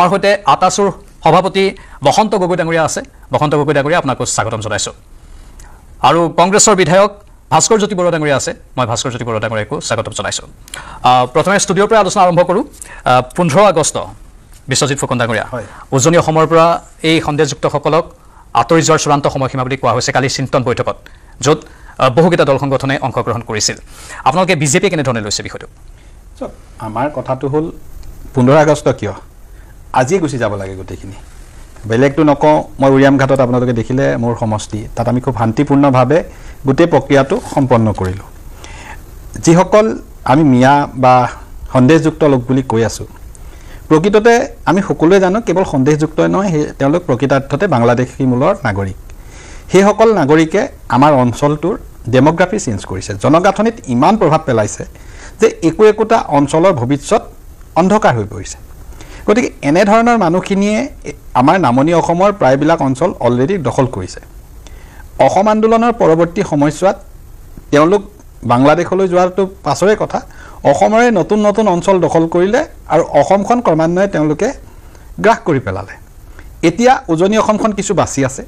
আমাৰ সৈতে আটাছুৰ সভাপতি বসন্ত গগৈ ডাঙৰীয়া আছে। বসন্ত গগৈ ডাঙৰীয়া, আপোনাক স্বাগতম জনাইছোঁ। আৰু কংগ্ৰেছৰ বিধায়ক ভাস্কৰ জ্যোতি বৰুৱা ডাঙৰীয়া আছে। মই ভাস্কৰ জ্যোতি বৰুৱা ডাঙৰীয়াকো স্বাগতম জনাইছোঁ। প্ৰথমে ষ্টুডিঅ'ৰ পৰা আলোচনা আৰম্ভ কৰোঁ। 15 আগষ্ট বিশ্বজিৎ ফুকন ডাঙৰীয়া, উজনি অসমৰ পৰা এই সন্দেহযুক্তসকলক আঁতৰি যোৱাৰ চূড়ান্ত সময়সীমা বুলি কোৱা হৈছে কালি চিন্তন বৈঠকত, য'ত বহুকেইটা দল সংগঠনে অংশগ্ৰহণ কৰিছিল। আপোনালোকে বিজেপিয়ে কেনেধৰণে লৈছে বিষয়টো? আমাৰ কথাটো হ'ল 15 আগষ্ট কিয় আজিয়ে গুচি যাব লাগে গোটেইখিনি, বেলেগটো নকওঁ। মই উৰিয়াম ঘাটত আপোনালোকে দেখিলে মোৰ সমষ্টি, তাত আমি খুব শান্তিপূৰ্ণভাৱে গোটেই প্ৰক্ৰিয়াটো সম্পন্ন কৰিলোঁ। যিসকল আমি মিয়া বা সন্দেহযুক্ত লোক বুলি কৈ আছোঁ, প্ৰকৃততে আমি সকলোৱে জানো কেৱল সন্দেহযুক্তই নহয়, তেওঁলোক প্ৰকৃতাৰ্থতে বাংলাদেশী মূলৰ নাগৰিক। সেইসকল নাগৰিকে আমাৰ অঞ্চলটোৰ ডেম'গ্ৰাফি চেঞ্জ কৰিছে, জনগাঁথনিত ইমান প্ৰভাৱ পেলাইছে যে একোটা অঞ্চলৰ ভৱিষ্যত অন্ধকাৰ হৈ পৰিছে। গতিকে এনেধৰণৰ মানুহখিনিয়ে আমাৰ নামনি অসমৰ প্ৰায়বিলাক অঞ্চল অলৰেডি দখল কৰিছে। অসম আন্দোলনৰ পৰৱৰ্তী সময়ছোৱাত তেওঁলোক বাংলাদেশলৈ যোৱাটো পাছৰে কথা, অসমৰে নতুন নতুন অঞ্চল দখল কৰিলে আৰু অসমখন ক্ৰমান্বয়ে তেওঁলোকে গ্ৰাস কৰি পেলালে। এতিয়া উজনি অসমখন কিছু বাচি আছে।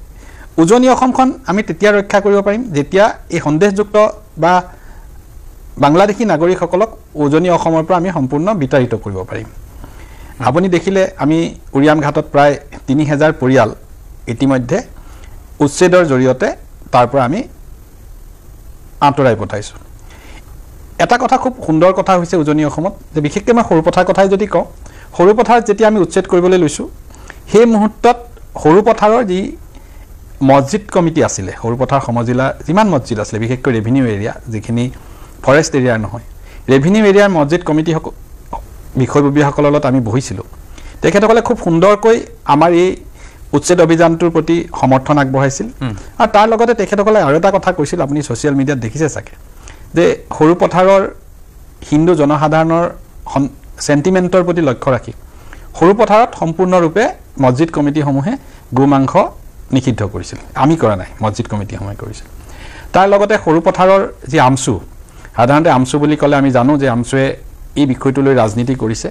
উজনি অসমখন আমি তেতিয়া ৰক্ষা কৰিব পাৰিম যেতিয়া এই সন্দেহযুক্ত বা বাংলাদেশী নাগৰিকসকলক উজনি অসমৰ পৰা আমি সম্পূৰ্ণ বিতাড়িত কৰিব পাৰিম। আপুনি দেখিলে আমি উৰিয়াম ঘাটত প্ৰায় 3000 পৰিয়াল ইতিমধ্যে উচ্ছেদৰ জৰিয়তে তাৰ পৰা আমি আঁতৰাই পঠাইছোঁ। এটা কথা খুব সুন্দৰ কথা হৈছে উজনি অসমত, যে বিশেষকৈ মই সৰুপথাৰ কথাই যদি কওঁ, সৰুপথাৰত যেতিয়া আমি উচ্ছেদ কৰিবলৈ লৈছোঁ, সেই মুহূৰ্তত সৰুপথাৰৰ যি মছজিদ কমিটি আছিলে, সৰুপথাৰ সমজিলাৰ যিমান মছজিদ আছিলে, বিশেষকৈ ৰেভিনিউ এৰিয়া, যিখিনি ফৰেষ্ট এৰিয়াৰ নহয়, ৰেভিনিউ এৰিয়াৰ মছজিদ কমিটি বিষয়ববীয়াসকলৰ লগত আমি বহিছিলোঁ। তেখেতসকলে খুব সুন্দৰকৈ আমাৰ এই উচ্ছেদ অভিযানটোৰ প্ৰতি সমৰ্থন আগবঢ়াইছিল। আৰু তাৰ লগতে তেখেতসকলে আৰু এটা কথা কৈছিল, আপুনি ছ'চিয়েল মিডিয়াত দেখিছে চাগে, যে সৰুপথাৰৰ হিন্দু জনসাধাৰণৰ চেণ্টিমেণ্টৰ প্ৰতি লক্ষ্য ৰাখি সৰুপথাৰত সম্পূৰ্ণৰূপে মছজিদ কমিটিসমূহে গো মাংস নিষিদ্ধ কৰিছিল। আমি কৰা নাই, মছজিদ কমিটিসমূহে কৰিছিল। তাৰ লগতে সৰুপথাৰৰ যি আমচু, সাধাৰণতে আমচু বুলি ক'লে আমি জানো যে আমচুৱে এই বিষয়টো লৈ ৰাজনীতি কৰিছে,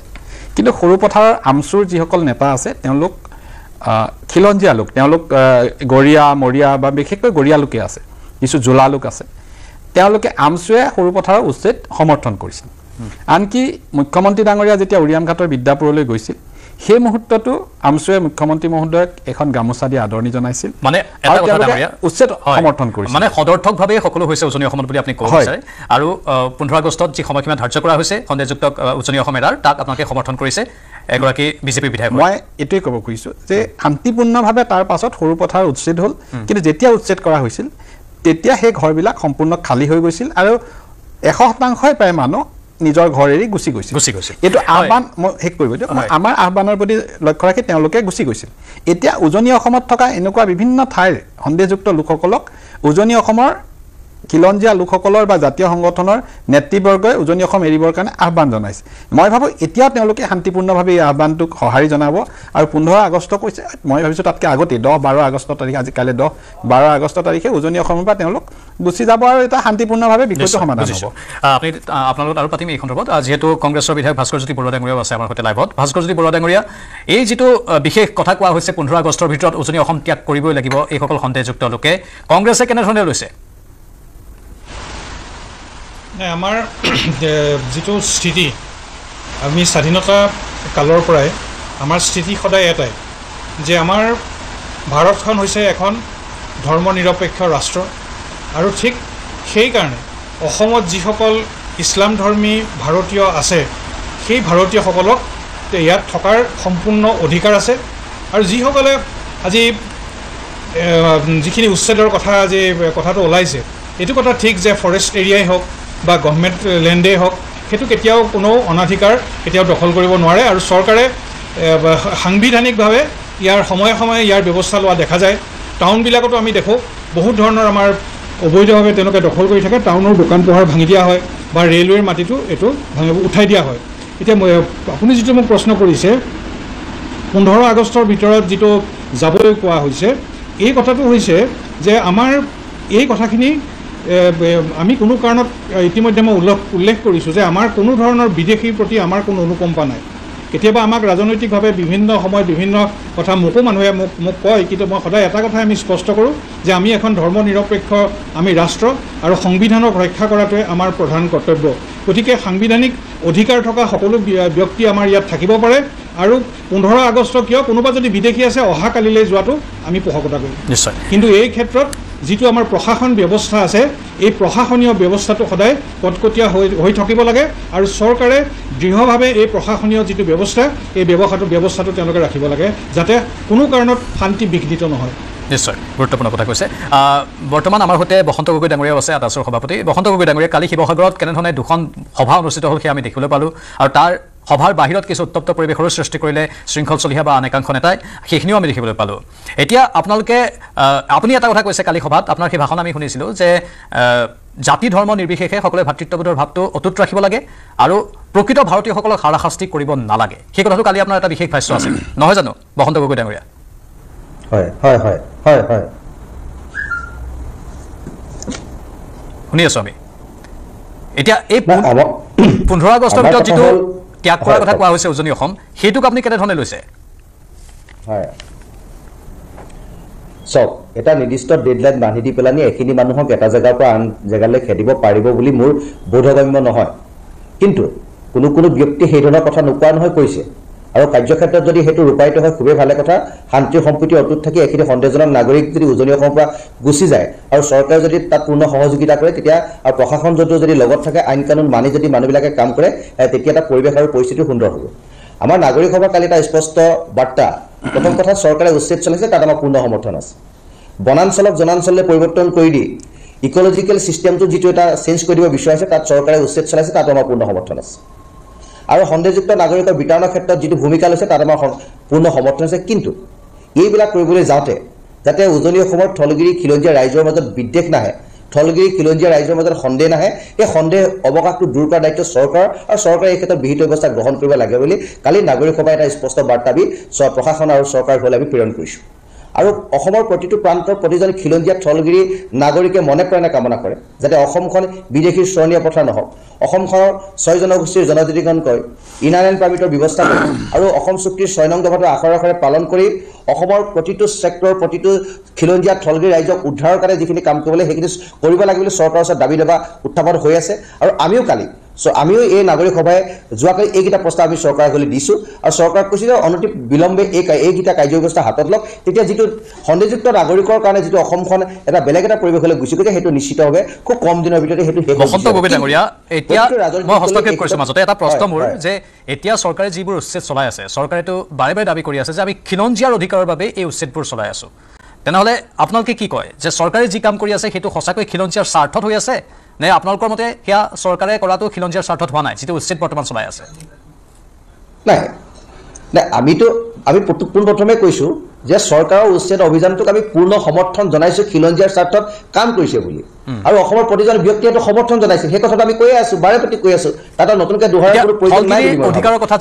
কিন্তু সৰুপথাৰৰ আমচুৰ যিসকল নেতা আছে তেওঁলোক খিলঞ্জীয়া লোক, তেওঁলোক গৰীয়া মৰীয়া বা বিশেষকৈ গৰীয়া লোকে আছে, কিছু জোলা লোক আছে। তেওঁলোকে আমচুৱে সৰুপথাৰৰ উচ্ছেদ সমৰ্থন কৰিছিল। আনকি মুখ্যমন্ত্ৰী ডাঙৰীয়া যেতিয়া উৰিয়াম ঘাটৰ বিদ্যাপুৰলৈ গৈছিল, সেই মুহূৰ্ততো আমচুৱে মুখ্যমন্ত্ৰী মহোদয়ক এখন গামোচা দি আদৰণি জনাইছিল, মানে উচ্ছেদ সমৰ্থন কৰিছিল। মানে সদৰ্থকভাৱে সকলো হৈছে উজনি অসমত বুলি আপুনি ক'ব বিচাৰে। আৰু 15 আগষ্টত যি সময়সীমা ধাৰ্য কৰা হৈছে সন্দেহযুক্ত উজনি অসম এৰাৰ, তাক আপোনালোকে সমৰ্থন কৰিছে এগৰাকী বিজেপি বিধায়ক। মই এইটোৱে ক'ব খুজিছোঁ যে শান্তিপূৰ্ণভাৱে তাৰ পাছত সৰুপথাৰ উচ্ছেদ হ'ল, কিন্তু যেতিয়া উচ্ছেদ কৰা হৈছিল তেতিয়া সেই ঘৰবিলাক সম্পূৰ্ণ খালী হৈ গৈছিল আৰু 100% প্ৰায় মানুহ নিজৰ ঘৰ এৰি গুচি গৈছিল। এইটো আহ্বান মই শেষ কৰিব দিয়ক, আমাৰ আহ্বানৰ প্ৰতি লক্ষ্য ৰাখি তেওঁলোকে গুচি গৈছিল। এতিয়া উজনি অসমত থকা এনেকুৱা বিভিন্ন ঠাইৰ সন্দেহযুক্ত লোকসকলক উজনি অসমৰ খিলঞ্জীয়া লোকসকলৰ বা জাতীয় সংগঠনৰ নেতৃবৰ্গই উজনি অসম এৰিবৰ কাৰণে আহ্বান জনাইছে। মই ভাবোঁ এতিয়াও তেওঁলোকে শান্তিপূৰ্ণভাৱে এই আহ্বানটোক সঁহাৰি জনাব। আৰু 15 আগষ্ট কৈছে, মই ভাবিছোঁ তাতকৈ আগতেই 10-12 আগষ্ট তাৰিখে, আজি কাইলৈ 10-12 আগষ্ট তাৰিখে উজনি অসমৰ পৰা তেওঁলোক গুচি যাব আৰু এটা শান্তিপূৰ্ণভাৱে বিষয়টো সমাধান হ'ব। আপোনালোক আৰু পাতিম এই সন্দৰ্ভত। যিহেতু কংগ্ৰেছৰ বিধায়ক ভাস্কৰ জ্যোতি বৰুৱা ডাঙৰীয়াও আছে আমাৰ সৈতে লাইভত। ভাস্কৰ জ্যোতি বৰুৱা ডাঙৰীয়া, এই যিটো বিশেষ কথা কোৱা হৈছে 15 আগষ্টৰ ভিতৰত উজনি অসম ত্যাগ কৰিবই লাগিব এইসকল সন্দেহযুক্ত লোকে, কংগ্ৰেছে কেনেধৰণে লৈছে? আমাৰ যিটো স্থিতি, আমি স্বাধীনতা কালৰ পৰাই আমাৰ স্থিতি সদায় এটাই, যে আমাৰ ভাৰতখন হৈছে এখন ধৰ্ম নিৰপেক্ষ ৰাষ্ট্ৰ। আৰু ঠিক সেইকাৰণে অসমত যিসকল ইছলাম ধৰ্মী ভাৰতীয় আছে, সেই ভাৰতীয়সকলক ইয়াত থকাৰ সম্পূৰ্ণ অধিকাৰ আছে। আৰু যিসকলে আজি যিখিনি উচ্ছেদৰ কথা আজি কথাটো ওলাইছে, এইটো কথা ঠিক যে ফৰেষ্ট এৰিয়াই হওক বা গভৰ্ণমেণ্ট লেণ্ডেই হওক, সেইটো কেতিয়াও কোনো অনাধিকাৰ কেতিয়াও দখল কৰিব নোৱাৰে। আৰু চৰকাৰে সাংবিধানিকভাৱে ইয়াৰ সময়ে সময়ে ইয়াৰ ব্যৱস্থা লোৱা দেখা যায়। টাউনবিলাকতো আমি দেখোঁ বহুত ধৰণৰ আমাৰ অবৈধভাৱে তেওঁলোকে দখল কৰি থাকে, টাউনৰ দোকান পোহাৰ ভাঙি দিয়া হয় বা ৰেলৱেৰ মাটিটো এইটো উঠাই দিয়া হয়। এতিয়া আপুনি যিটো মোক প্ৰশ্ন কৰিছে 15 আগষ্টৰ ভিতৰত যিটো যাবলৈ কোৱা হৈছে, এই কথাটো হৈছে যে আমাৰ এই কথাখিনি আমি কোনো কাৰণত ইতিমধ্যে মই উল্লেখ কৰিছোঁ যে আমাৰ কোনো ধৰণৰ বিদেশীৰ প্ৰতি আমাৰ কোনো অনুকম্পা নাই। কেতিয়াবা আমাক ৰাজনৈতিকভাৱে বিভিন্ন সময় বিভিন্ন কথা মোকো মানুহে মোক কয়, কিন্তু মই সদায় এটা কথাই আমি স্পষ্ট কৰোঁ যে আমি এখন ধৰ্ম নিৰপেক্ষ আমি ৰাষ্ট্ৰ আৰু সংবিধানক ৰক্ষা কৰাটোৱে আমাৰ প্ৰধান কৰ্তব্য। গতিকে সাংবিধানিক অধিকাৰ থকা সকলো ব্যক্তি আমাৰ ইয়াত থাকিব পাৰে আৰু 15 আগষ্ট কিয় কোনোবা যদি বিদেশী আছে অহাকালিলৈ যোৱাটো আমি পোষকতা কৰিম নিশ্চয়। কিন্তু এই ক্ষেত্ৰত যিটো আমাৰ প্ৰশাসন ব্যৱস্থা আছে এই প্ৰশাসনীয় ব্যৱস্থাটো সদায় কটকটীয়া হৈ থাকিব লাগে আৰু চৰকাৰে দৃঢ়ভাৱে এই প্ৰশাসনীয় যিটো ব্যৱস্থা এই ব্যৱস্থাটো তেওঁলোকে ৰাখিব লাগে যাতে কোনো কাৰণত শান্তি বিঘ্নিত নহয়। নিশ্চয় গুৰুত্বপূৰ্ণ কথা কৈছে। বৰ্তমান আমাৰ সৈতে বসন্ত গগৈ ডাঙৰীয়াও আছে, আটাছৰ সভাপতি। বসন্ত গগৈ ডাঙৰীয়া, কালি শিৱসাগৰত কেনেধৰণে 2খন সভা অনুষ্ঠিত হ'ল সেয়া আমি দেখিবলৈ পালোঁ আৰু তাৰ সভাৰ বাহিৰত কিছু উত্তপ্ত পৰিৱেশৰো সৃষ্টি কৰিলে শৃংখল চলিহা বা আন একাংশ নেতাই, সেইখিনিও আমি দেখিবলৈ পালোঁ। এতিয়া আপুনি এটা কথা কৈছে কালি সভাত, আপোনাৰ সেই ভাষণ আমি শুনিছিলোঁ যে জাতি ধৰ্ম নিৰ্বিশেষে সকলোৱে ভাতৃত্ববোধৰ ভাৱটো অটুট ৰাখিব লাগে আৰু প্ৰকৃত ভাৰতীয়সকলক হাৰাশাস্তি কৰিব নালাগে। সেই কথাটো কালি আপোনাৰ এটা বিশেষ ভাষ্য আছিল, নহয় জানো বসন্ত গগৈ ডাঙৰীয়া? হয় হয় হয় হয় হয় শুনি আছোঁ আমি। এতিয়া এই 15 আগষ্টৰ ভিতৰত যিটো ত্যাগ কৰাৰ কথা কোৱা হৈছে উজনি অসম, সেইটোক আপুনি কেনেধৰণে লৈছে? হয়, চাওক, এটা নিৰ্দিষ্ট ডেডলাইন বান্ধি দি পেলানি এইখিনি মানুহক এটা জেগাৰ পৰা আন জেগালৈ খেদিব পাৰিব বুলি মোৰ বোধগম্য নহয়। কিন্তু কোনো কোনো ব্যক্তি সেই ধৰণৰ কথা নোকোৱা নহয় কৈছে, আৰু কাৰ্যক্ষেত্ৰত যদি সেইটো ৰূপায়িত হয় খুবেই ভালে কথা। শান্তি সম্প্ৰীতি অটুট থাকি এইখিনি সন্দেহজনক নাগৰিক যদি উজনি অসমৰ পৰা গুচি যায় আৰু চৰকাৰে যদি তাত পূৰ্ণ সহযোগিতা কৰে, তেতিয়া আৰু প্ৰশাসন যদি লগত থাকে, আইন কানুন মানি যদি মানুহবিলাকে কাম কৰে, তেতিয়া এটা পৰিৱেশ আৰু পৰিস্থিতি সুন্দৰ হ'ব। আমাৰ নাগৰিক সভাৰ কালি এটা স্পষ্ট বাৰ্তা। প্ৰথম কথা, চৰকাৰে উচ্ছেদ চলাইছে, তাত আমাৰ পূৰ্ণ সমৰ্থন আছে। বনাঞ্চলক জনাঞ্চললৈ পৰিৱৰ্তন কৰি দি ইক'লজিকেল ছিষ্টেমটো যিটো এটা চেঞ্জ কৰি দিব বিচাৰিছে, তাত চৰকাৰে উচ্ছেদ চলাইছে, তাত আমাৰ পূৰ্ণ সমৰ্থন আছে। আৰু সন্দেহযুক্ত নাগৰিকৰ বিতৰণৰ ক্ষেত্ৰত যিটো ভূমিকা লৈছে তাত আমাৰ পূৰ্ণ সমৰ্থন আছে। কিন্তু এইবিলাক কৰিবলৈ যাওঁতে যাতে উজনি অসমৰ থলগিৰি খিলঞ্জীয়া ৰাইজৰ মাজত বিদ্বেষ নাহে, থলগিৰি খিলঞ্জীয়া ৰাইজৰ মাজত সন্দেহ নাহে, এই সন্দেহ অৱকাশটো দূৰ কৰাৰ দায়িত্ব চৰকাৰ, আৰু চৰকাৰে এই ক্ষেত্ৰত বিহিত ব্যৱস্থা গ্ৰহণ কৰিব লাগে বুলি কালি নাগৰিক সভাই এটা স্পষ্ট বাৰ্তা আমি প্ৰশাসন আৰু চৰকাৰ হ'লে আমি প্ৰেৰণ কৰিছোঁ। আৰু অসমৰ প্ৰতিটো প্ৰান্তৰ প্ৰতিজন খিলঞ্জীয়া থলগিৰি নাগৰিকে মনে প্ৰাণে কামনা কৰে যাতে অসমখন বিদেশীৰ স্মৰণীয় পথাৰ নহওক। অসমখনৰ 6 জনগোষ্ঠীৰ জনজাতিকৰণ কৰে, ইনাৰলাইন পাৰ্মিটৰ ব্যৱস্থা কৰে আৰু অসম চুক্তিৰ 6 নং দফাটো আখৰে আখৰে পালন কৰি অসমৰ প্ৰতিটো ছেক্টৰ, প্ৰতিটো খিলঞ্জীয়া থলগিৰি ৰাইজক উদ্ধাৰৰ কাৰণে যিখিনি কাম কৰিব লাগে সেইখিনি কৰিব লাগে বুলি চৰকাৰৰ ওচৰত দাবী দাবা উত্থাপন হৈ আছে। আৰু আমিও এই নাগৰিক সভাই যোৱাকালি এইকেইটা প্ৰস্তাৱ আমি চৰকাৰলৈ দিছোঁ আৰু চৰকাৰক কৈছোঁ যে অনতি বিলম্বে এইকেইটা কাৰ্যব্যৱস্থা হাতত লওক, তেতিয়া যিটো সন্দেহযুক্ত নাগৰিকৰ কাৰণে যিটো অসমখন এটা বেলেগ এটা পৰিৱেশলৈ গুচি গৈছে সেইটো নিশ্চিতভাৱে খুব কম দিনৰ ভিতৰতে সেইটো বসন্ত গগৈ ডাঙৰীয়া, এতিয়া মই হস্তক্ষেপ কৰিছোঁ মাজতে এটা প্ৰশ্ন মোৰ যে এতিয়া চৰকাৰে যিবোৰ উচ্ছেদ চলাই আছে, চৰকাৰেতো বাৰে বাৰে দাবী কৰি আছে যে আমি খিলঞ্জীয়াৰ অধিকাৰৰ বাবে এই উচ্ছেদবোৰ চলাই আছোঁ। তেনেহ'লে আপোনালোকে কি কয় যে চৰকাৰে যি কাম কৰি আছে সেইটো সঁচাকৈ খিলঞ্জীয়াৰ স্বাৰ্থত হৈ আছে নে আপোনালোকৰ মতে সেয়া চৰকাৰে কৰাটো খিলঞ্জীয়াৰ স্বাৰ্থত হোৱা নাই, যিটো উচ্ছেদ বৰ্তমান চলাই আছে? নাই, আমি পোনপ্ৰথমে কৈছোঁ যে চৰকাৰৰ উচ্ছেদ অভিযানটোক আমি পূৰ্ণ সমৰ্থন জনাইছোঁ, খিলঞ্জীয়াৰ স্বাৰ্থত কাম কৰিছে বুলি, আৰু অসমৰ প্ৰতিজন ব্যক্তিয়ে সেইটো সমৰ্থন জনাইছে। সেই কথাটো আমি কৈয়ে আছোঁ, বাৰে প্ৰতি কৈ আছোঁ, তাত নতুনকৈ দোহাৰৰ কোনো প্ৰয়োজন নাই। অধিকাৰৰ কথা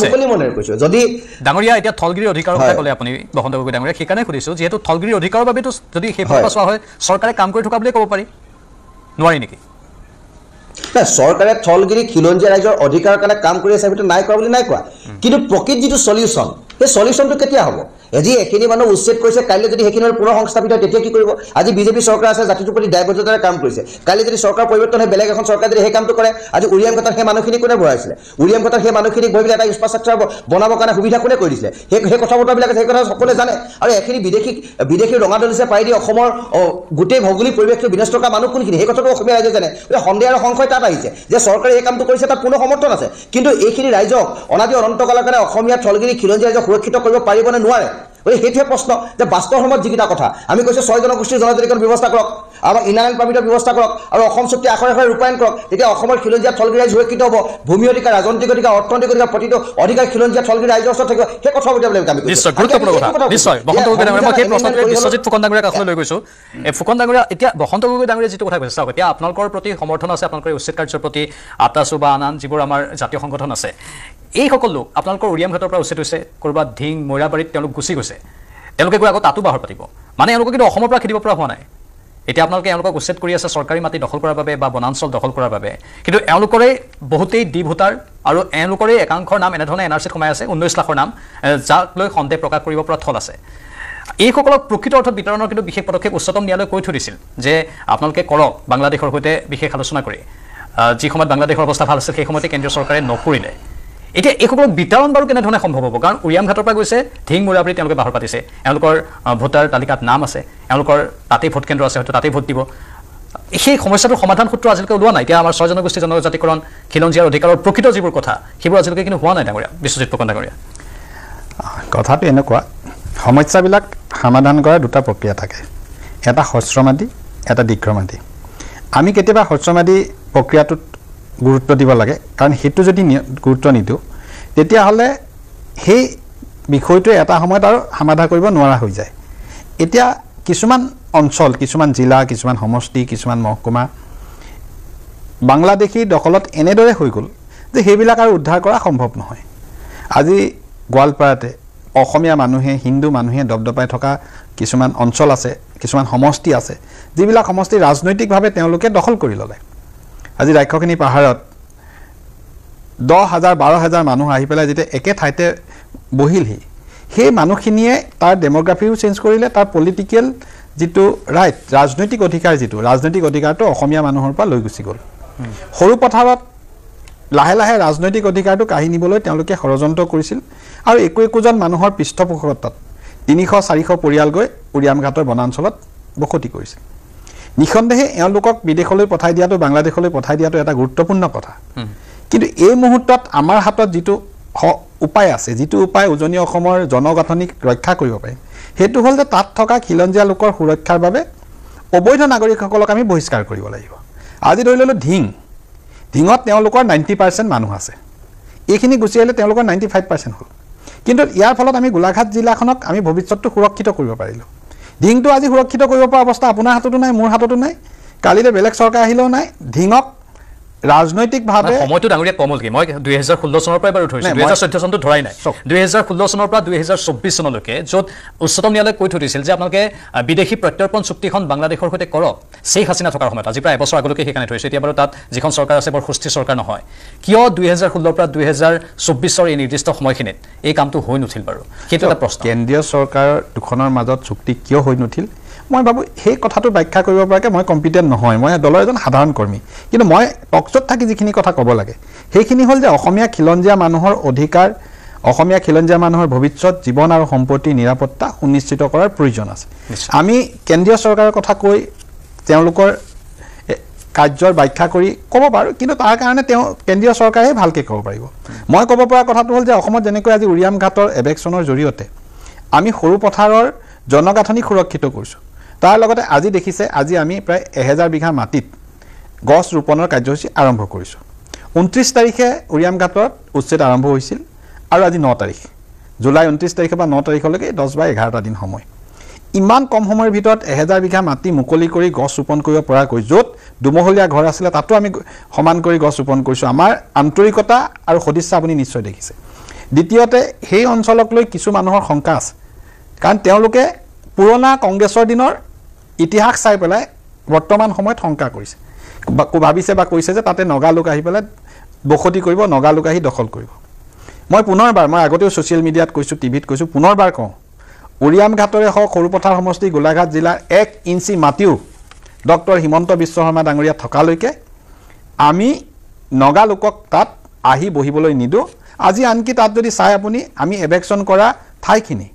মুকলি মনেৰে কৈছোঁ। যদি ডাঙৰীয়া এতিয়া থলগিৰিৰ অধিকাৰৰ কথা ক'লে আপুনি বসন্ত গগৈ ডাঙৰীয়া, সেইকাৰণে সুধিছোঁ যিহেতু থলগিৰিৰ অধিকাৰৰ বাবেতো যদি সেইফালৰ পৰা চোৱা হয় চৰকাৰে কাম কৰি থকা বুলিয়ে ক'ব পাৰি, নোৱাৰি নেকি? নাই, চৰকাৰে থলগিৰি খিলঞ্জীয়া ৰাইজৰ অধিকাৰৰ কাৰণে কাম কৰি আছে নাই কৰা বুলি নাই কোৱা, কিন্তু প্ৰকৃত যিটো চলিউশ্যন সেই চলিউশ্যনটো কেতিয়া হ'ব? আজি এইখিনি মানুহ উচ্ছেদ কৰিছে, কাইলৈ যদি সেইখিনি পুনৰ সংস্থাপিত হয় তেতিয়া কি কৰিব? আজি বিজেপি চৰকাৰ আছে, জাতিটোৰ প্ৰতি দায়বদ্ধতাৰে কাম কৰিছে, কাইলৈ যদি চৰকাৰ পৰিৱৰ্তন হয় বেলেগ এখন চৰকাৰ যদি সেই কামটো কৰে, আজি উৰিয়াম ঘাটত সেই মানুহখিনি কোনে বঢ়াইছিলে? উৰিয়াম ঘাটত সেই মানুহখিনিক বহি পেলাই এটা ইনফ্ৰাষ্ট্ৰাকচাৰ বনাবৰ কাৰণে সুবিধা কোনে কৰি দিছিলে? সেই কথা বতৰাবিলাক সেই কথা সকলোৱে জানে। আৰু এইখিনি বিদেশী ৰঙা দলিচে পাৰি দি অসমৰ গোটেই ভৌগোলিক পৰিৱেশটো বিনষ্ট কৰা মানুহ কোনখিনি সেই কথাটো অসমীয়া ৰাইজে জানে। সন্দেহ আৰু সংশয় তাত আহিছে যে চৰকাৰে এই কামটো কৰিছে, তাত পূৰ্ণ সমৰ্থন আছে, কিন্তু এইখিনি ৰাইজক অনাদি অনন্তকালৰ কাৰণে অসমীয়া থলগিৰি খিলঞ্জীয়া ৰাইজক সুৰক্ষিত কৰিব পাৰিব নে নোৱাৰে? গতিকে সেইটোৱে প্ৰশ্ন যে বাস্তৱ সময়ত যিকেইটা কথা আমি কৈছোঁ 6 জনগোষ্ঠীৰ জনজাতিকৰণ ব্যৱস্থা কৰক, আমাৰ ইনাৰলাইন পাৰ্মিটৰ ব্যৱস্থা কৰক আৰু অসম চুক্তি আখৰে আখৰে ৰূপায়ণ কৰক, তেতিয়া অসমৰ খিলঞ্জীয়া থলগিৰি ৰাইজ সুৰক্ষিত হ'ব, ভূমি অধিকাৰ, ৰাজনৈতিক অধিকাৰ, অৰ্থনৈতিক অধিকাৰ, প্ৰতিটো অধিকাৰ খিলঞ্জীয়া থলগিৰি ৰাইজৰ ওচৰত থাকিব। সেই কথা উলিয়াবলৈ আমি নিশ্চয় গুৰুত্বপূৰ্ণ কথা। নিশ্চয় বসন্ত গগৈ ডাঙৰীয়া, মই সেই প্ৰশ্নটোৱে বিশ্বজিৎ ফুকন ডাঙৰীয়াৰ কাষলৈ লৈ গৈছোঁ। ফুকন ডাঙৰীয়া, এতিয়া বসন্ত গগৈ ডাঙৰীয়া যিটো কথা কৈছে, চাওক এতিয়া আপোনালোকৰ প্ৰতি সমৰ্থন আছে, আপোনালোকৰ উচ্ছেদ কাৰ্যৰ প্ৰতি আটাছু বা আন যিবোৰ আমাৰ জাতীয় সংগঠন আছে, এইসকল লোক আপোনালোকৰ উৰিয়াম ঘাটৰ পৰা উচ্ছেদ হৈছে, ক'ৰবাত ধিং মৈৰাবাৰীত তেওঁলোক গুচি গৈছে, তেওঁলোকে গৈ আকৌ তাতো বাহৰ পাতিব, মানে এওঁলোকে কিন্তু অসমৰ পৰা খেদিব পৰা হোৱা নাই। এতিয়া আপোনালোকে এওঁলোকক উচ্ছেদ কৰি আছে চৰকাৰী মাটি দখল কৰাৰ বাবে বা বনাঞ্চল দখল কৰাৰ বাবে, কিন্তু এওঁলোকৰে বহুতেই ডি ভোটাৰ আৰু এওঁলোকৰে একাংশৰ নাম এনেধৰণে NRCত সোমাই আছে, 19 লাখৰ নাম, যাক লৈ সন্দেহ প্ৰকাশ কৰিব পৰা থল আছে। এইসকলক প্ৰকৃত অৰ্থত বিতৰণৰ কিন্তু বিশেষ পদক্ষেপ উচ্চতম ন্যায়ালয়ে কৈ থৈ দিছিল যে আপোনালোকে কৰক বাংলাদেশৰ সৈতে বিশেষ আলোচনা কৰি, যি সময়ত বাংলাদেশৰ অৱস্থা ভাল আছিল সেই সময়তে কেন্দ্ৰীয় চৰকাৰে নকৰিলে। এতিয়া এইসকলক বিতৰণ বাৰু কেনেধৰণে সম্ভৱ হ'ব? কাৰণ উৰিয়াম ঘাটৰ পৰা গৈছে, ধিং মুৰাবৰি তেওঁলোকে বাহৰ পাতিছে, এওঁলোকৰ ভোটাৰ তালিকাত নাম আছে, এওঁলোকৰ তাতেই ভোট কেন্দ্ৰ আছে, হয়তো তাতেই ভোট দিব। সেই সমস্যাটোৰ সমাধান সূত্ৰ আজিলৈকে ওলোৱা নাই। এতিয়া আমাৰ 6 জনগোষ্ঠী জনজাতিকৰণ, খিলঞ্জীয়াৰ অধিকাৰৰ প্ৰকৃত যিবোৰ কথা সেইবোৰ আজিলৈকে কিন্তু হোৱা নাই ডাঙৰীয়া, বিশ্বজিৎ ফুকন ডাঙৰীয়া। কথাটো এনেকুৱা, সমস্যাবিলাক সমাধান কৰাৰ দুটা প্ৰক্ৰিয়া থাকে, এটা হ্ৰস্বম্যাদী, এটা দীৰ্ঘম্যাদী। আমি কেতিয়াবা হ্ৰস্বম্যাদী প্ৰক্ৰিয়াটোত গুৰুত্ব দিব লাগে, কাৰণ সেইটো যদি গুৰুত্ব নিদিওঁ তেতিয়াহ'লে সেই বিষয়টোৱে এটা সময়ত আৰু সমাধান কৰিব নোৱাৰা হৈ যায়। এতিয়া কিছুমান অঞ্চল, কিছুমান জিলা, কিছুমান সমষ্টি, কিছুমান মহকুমা বাংলাদেশী দখলত এনেদৰে হৈ গ'ল যে সেইবিলাক আৰু উদ্ধাৰ কৰা সম্ভৱ নহয়। আজি গোৱালপাৰাতে অসমীয়া মানুহে, হিন্দু মানুহে দপদপাই থকা কিছুমান অঞ্চল আছে, কিছুমান সমষ্টি আছে, যিবিলাক সমষ্টি ৰাজনৈতিকভাৱে তেওঁলোকে দখল কৰি ল'লে। আজি ৰাক্ষসিনী পাহাৰত 10,000 12,000 মানুহ আহি পেলাই যেতিয়া একে ঠাইতে বহিলহি, সেই মানুহখিনিয়ে তাৰ ডেম'গ্ৰাফিও চেঞ্জ কৰিলে, তাৰ পলিটিকেল যিটো ৰাইট, ৰাজনৈতিক অধিকাৰ, যিটো ৰাজনৈতিক অধিকাৰটো অসমীয়া মানুহৰ পৰা লৈ গুচি গ'ল। সৰু পথাৰত লাহে লাহে ৰাজনৈতিক অধিকাৰটো কাঢ়ি নিবলৈ তেওঁলোকে ষড়যন্ত্ৰ কৰিছিল, আৰু একোজন মানুহৰ পৃষ্ঠপোষকতাত 300-400 পৰিয়াল গৈ উৰিয়াম ঘাটৰ বনাঞ্চলত বসতি কৰিছিল। নিঃসন্দেহে এওঁলোকক বিদেশলৈ পঠাই দিয়াটো, বাংলাদেশলৈ পঠাই দিয়াটো এটা গুৰুত্বপূৰ্ণ কথা। কিন্তু এই মুহূৰ্তত আমাৰ হাতত যিটো উপায় আছে, যিটো উপায় উজনি অসমৰ জনগাঁথনিক ৰক্ষা কৰিব পাৰিম, সেইটো হ'ল যে তাত থকা খিলঞ্জীয়া লোকৰ সুৰক্ষাৰ বাবে অবৈধ নাগৰিকসকলক আমি বহিষ্কাৰ কৰিব লাগিব। আজি ধৰি ল'লোঁ ধিঙত তেওঁলোকৰ 90% মানুহ আছে, এইখিনি গুচি আহিলে তেওঁলোকৰ 95% হ'ল। কিন্তু ইয়াৰ ফলত আমি গোলাঘাট জিলাখনক আমি ভৱিষ্যতটো সুৰক্ষিত কৰিব পাৰিলোঁ। ধিংটো আজি সুৰক্ষিত কৰিব পৰা অৱস্থা আপোনাৰ হাততো নাই, মোৰ হাততো নাই, কালিলৈ বেলেগ চৰকাৰ আহিলেও নাই। ধিঙক ৰাজনৈতিকভাৱে সময়টো ডাঙৰীয়া কমল কি, মই 2016 চনৰ পৰা এবাৰ উঠৰিছোঁ, 2014 চনটো ধৰাই নাই। 2016 চনৰ পৰা 2024 চনলৈকে য'ত উচ্চতম ন্যায়ালয়ে কৈ থৈ দিছিল যে আপোনালোকে বিদেশী প্ৰত্যৰ্পণ চুক্তিখন বাংলাদেশৰ সৈতে কৰক, শ্বেখ হাছিনা থকাৰ সময়ত, আজি প্ৰায় এবছৰ আগলৈকে সেইকাৰণে থৈছে। এতিয়া বাৰু তাত যিখন চৰকাৰ আছে বৰ সুস্থিৰ চৰকাৰ নহয়। কিয় 2016 পৰা 2024 এই নিৰ্দিষ্ট সময়খিনিত এই কামটো হৈ নুঠিল বাৰু? সেইটো এটা প্ৰশ্ন। কেন্দ্ৰীয় চৰকাৰৰ দুখনৰ মাজত চুক্তি কিয় হৈ নুঠিল, মই ভাবোঁ সেই কথাটো ব্যাখ্যা কৰিব পৰাকৈ মই কম্পিটেণ্ট নহয়, মই দলৰ এজন সাধাৰণ কৰ্মী। কিন্তু মই টকশ্ব'ত থাকি যিখিনি কথা ক'ব লাগে সেইখিনি হ'ল যে অসমীয়া খিলঞ্জীয়া মানুহৰ অধিকাৰ, অসমীয়া খিলঞ্জীয়া মানুহৰ ভৱিষ্যত জীৱন আৰু সম্পত্তিৰ নিৰাপত্তা সুনিশ্চিত কৰাৰ প্ৰয়োজন আছে। আমি কেন্দ্ৰীয় চৰকাৰৰ কথা কৈ তেওঁলোকৰ কাৰ্যৰ ব্যাখ্যা কৰি ক'ব পাৰোঁ, কিন্তু তাৰ কাৰণে তেওঁ কেন্দ্ৰীয় চৰকাৰে ভালকৈ ক'ব পাৰিব। মই ক'ব পৰা কথাটো হ'ল যে অসমত যেনেকৈ আজি উৰিয়াম ঘাটৰ এবেকশ্যনৰ জৰিয়তে আমি সৰু পথাৰৰ জনগাঁথনি সুৰক্ষিত কৰিছোঁ, তাৰ লগতে আজি দেখিছে, আজি আমি প্ৰায় 1000 বিঘা মাটিত গছ ৰোপণৰ কাৰ্যসূচী আৰম্ভ কৰিছোঁ। 29 তাৰিখে উৰিয়াম ঘাটত উচ্ছেদ আৰম্ভ হৈছিল, আৰু আজি 9 তাৰিখ, জুলাই 29 তাৰিখৰ পৰা 9 তাৰিখলৈকে 10 বা 11টা দিন সময়। ইমান কম সময়ৰ ভিতৰত 1000 বিঘা মাটি মুকলি কৰি গছ ৰোপণ কৰিব পৰাকৈ, য'ত দুমহলীয়া ঘৰ আছিলে তাতো আমি সমান কৰি গছ ৰোপণ কৰিছোঁ। আমাৰ আন্তৰিকতা আৰু সদিচ্ছা আপুনি নিশ্চয় দেখিছে। দ্বিতীয়তে, সেই অঞ্চলক লৈ কিছু মানুহৰ শংকা আছে, কাৰণ তেওঁলোকে পুৰণা কংগ্ৰেছৰ দিনৰ ইতিহাস চাই পেলাই বৰ্তমান সময়ত শংকা কৰিছে, ভাবিছে বা কৈছে যে তাতে নগা লোক আহি পেলাই বসতি কৰিব, নগা লোক আহি দখল কৰিব। মই পুনৰবাৰ, মই আগতেও ছ'চিয়েল মিডিয়াত কৈছোঁ, টিভিত কৈছোঁ, পুনৰবাৰ কওঁ, উৰিয়াম ঘাটৰে হওক, সৰুপথাৰ সমষ্টি গোলাঘাট জিলাৰ 1 ইঞ্চি মাটিও ডক্টৰ হিমন্ত বিশ্ব শৰ্মা ডাঙৰীয়া থকালৈকে আমি নগা লোকক তাত আহি বহিবলৈ নিদিওঁ। আজি আনকি তাত যদি চাই আপুনি, আমি এবেকশ্যন কৰা ঠাইখিনি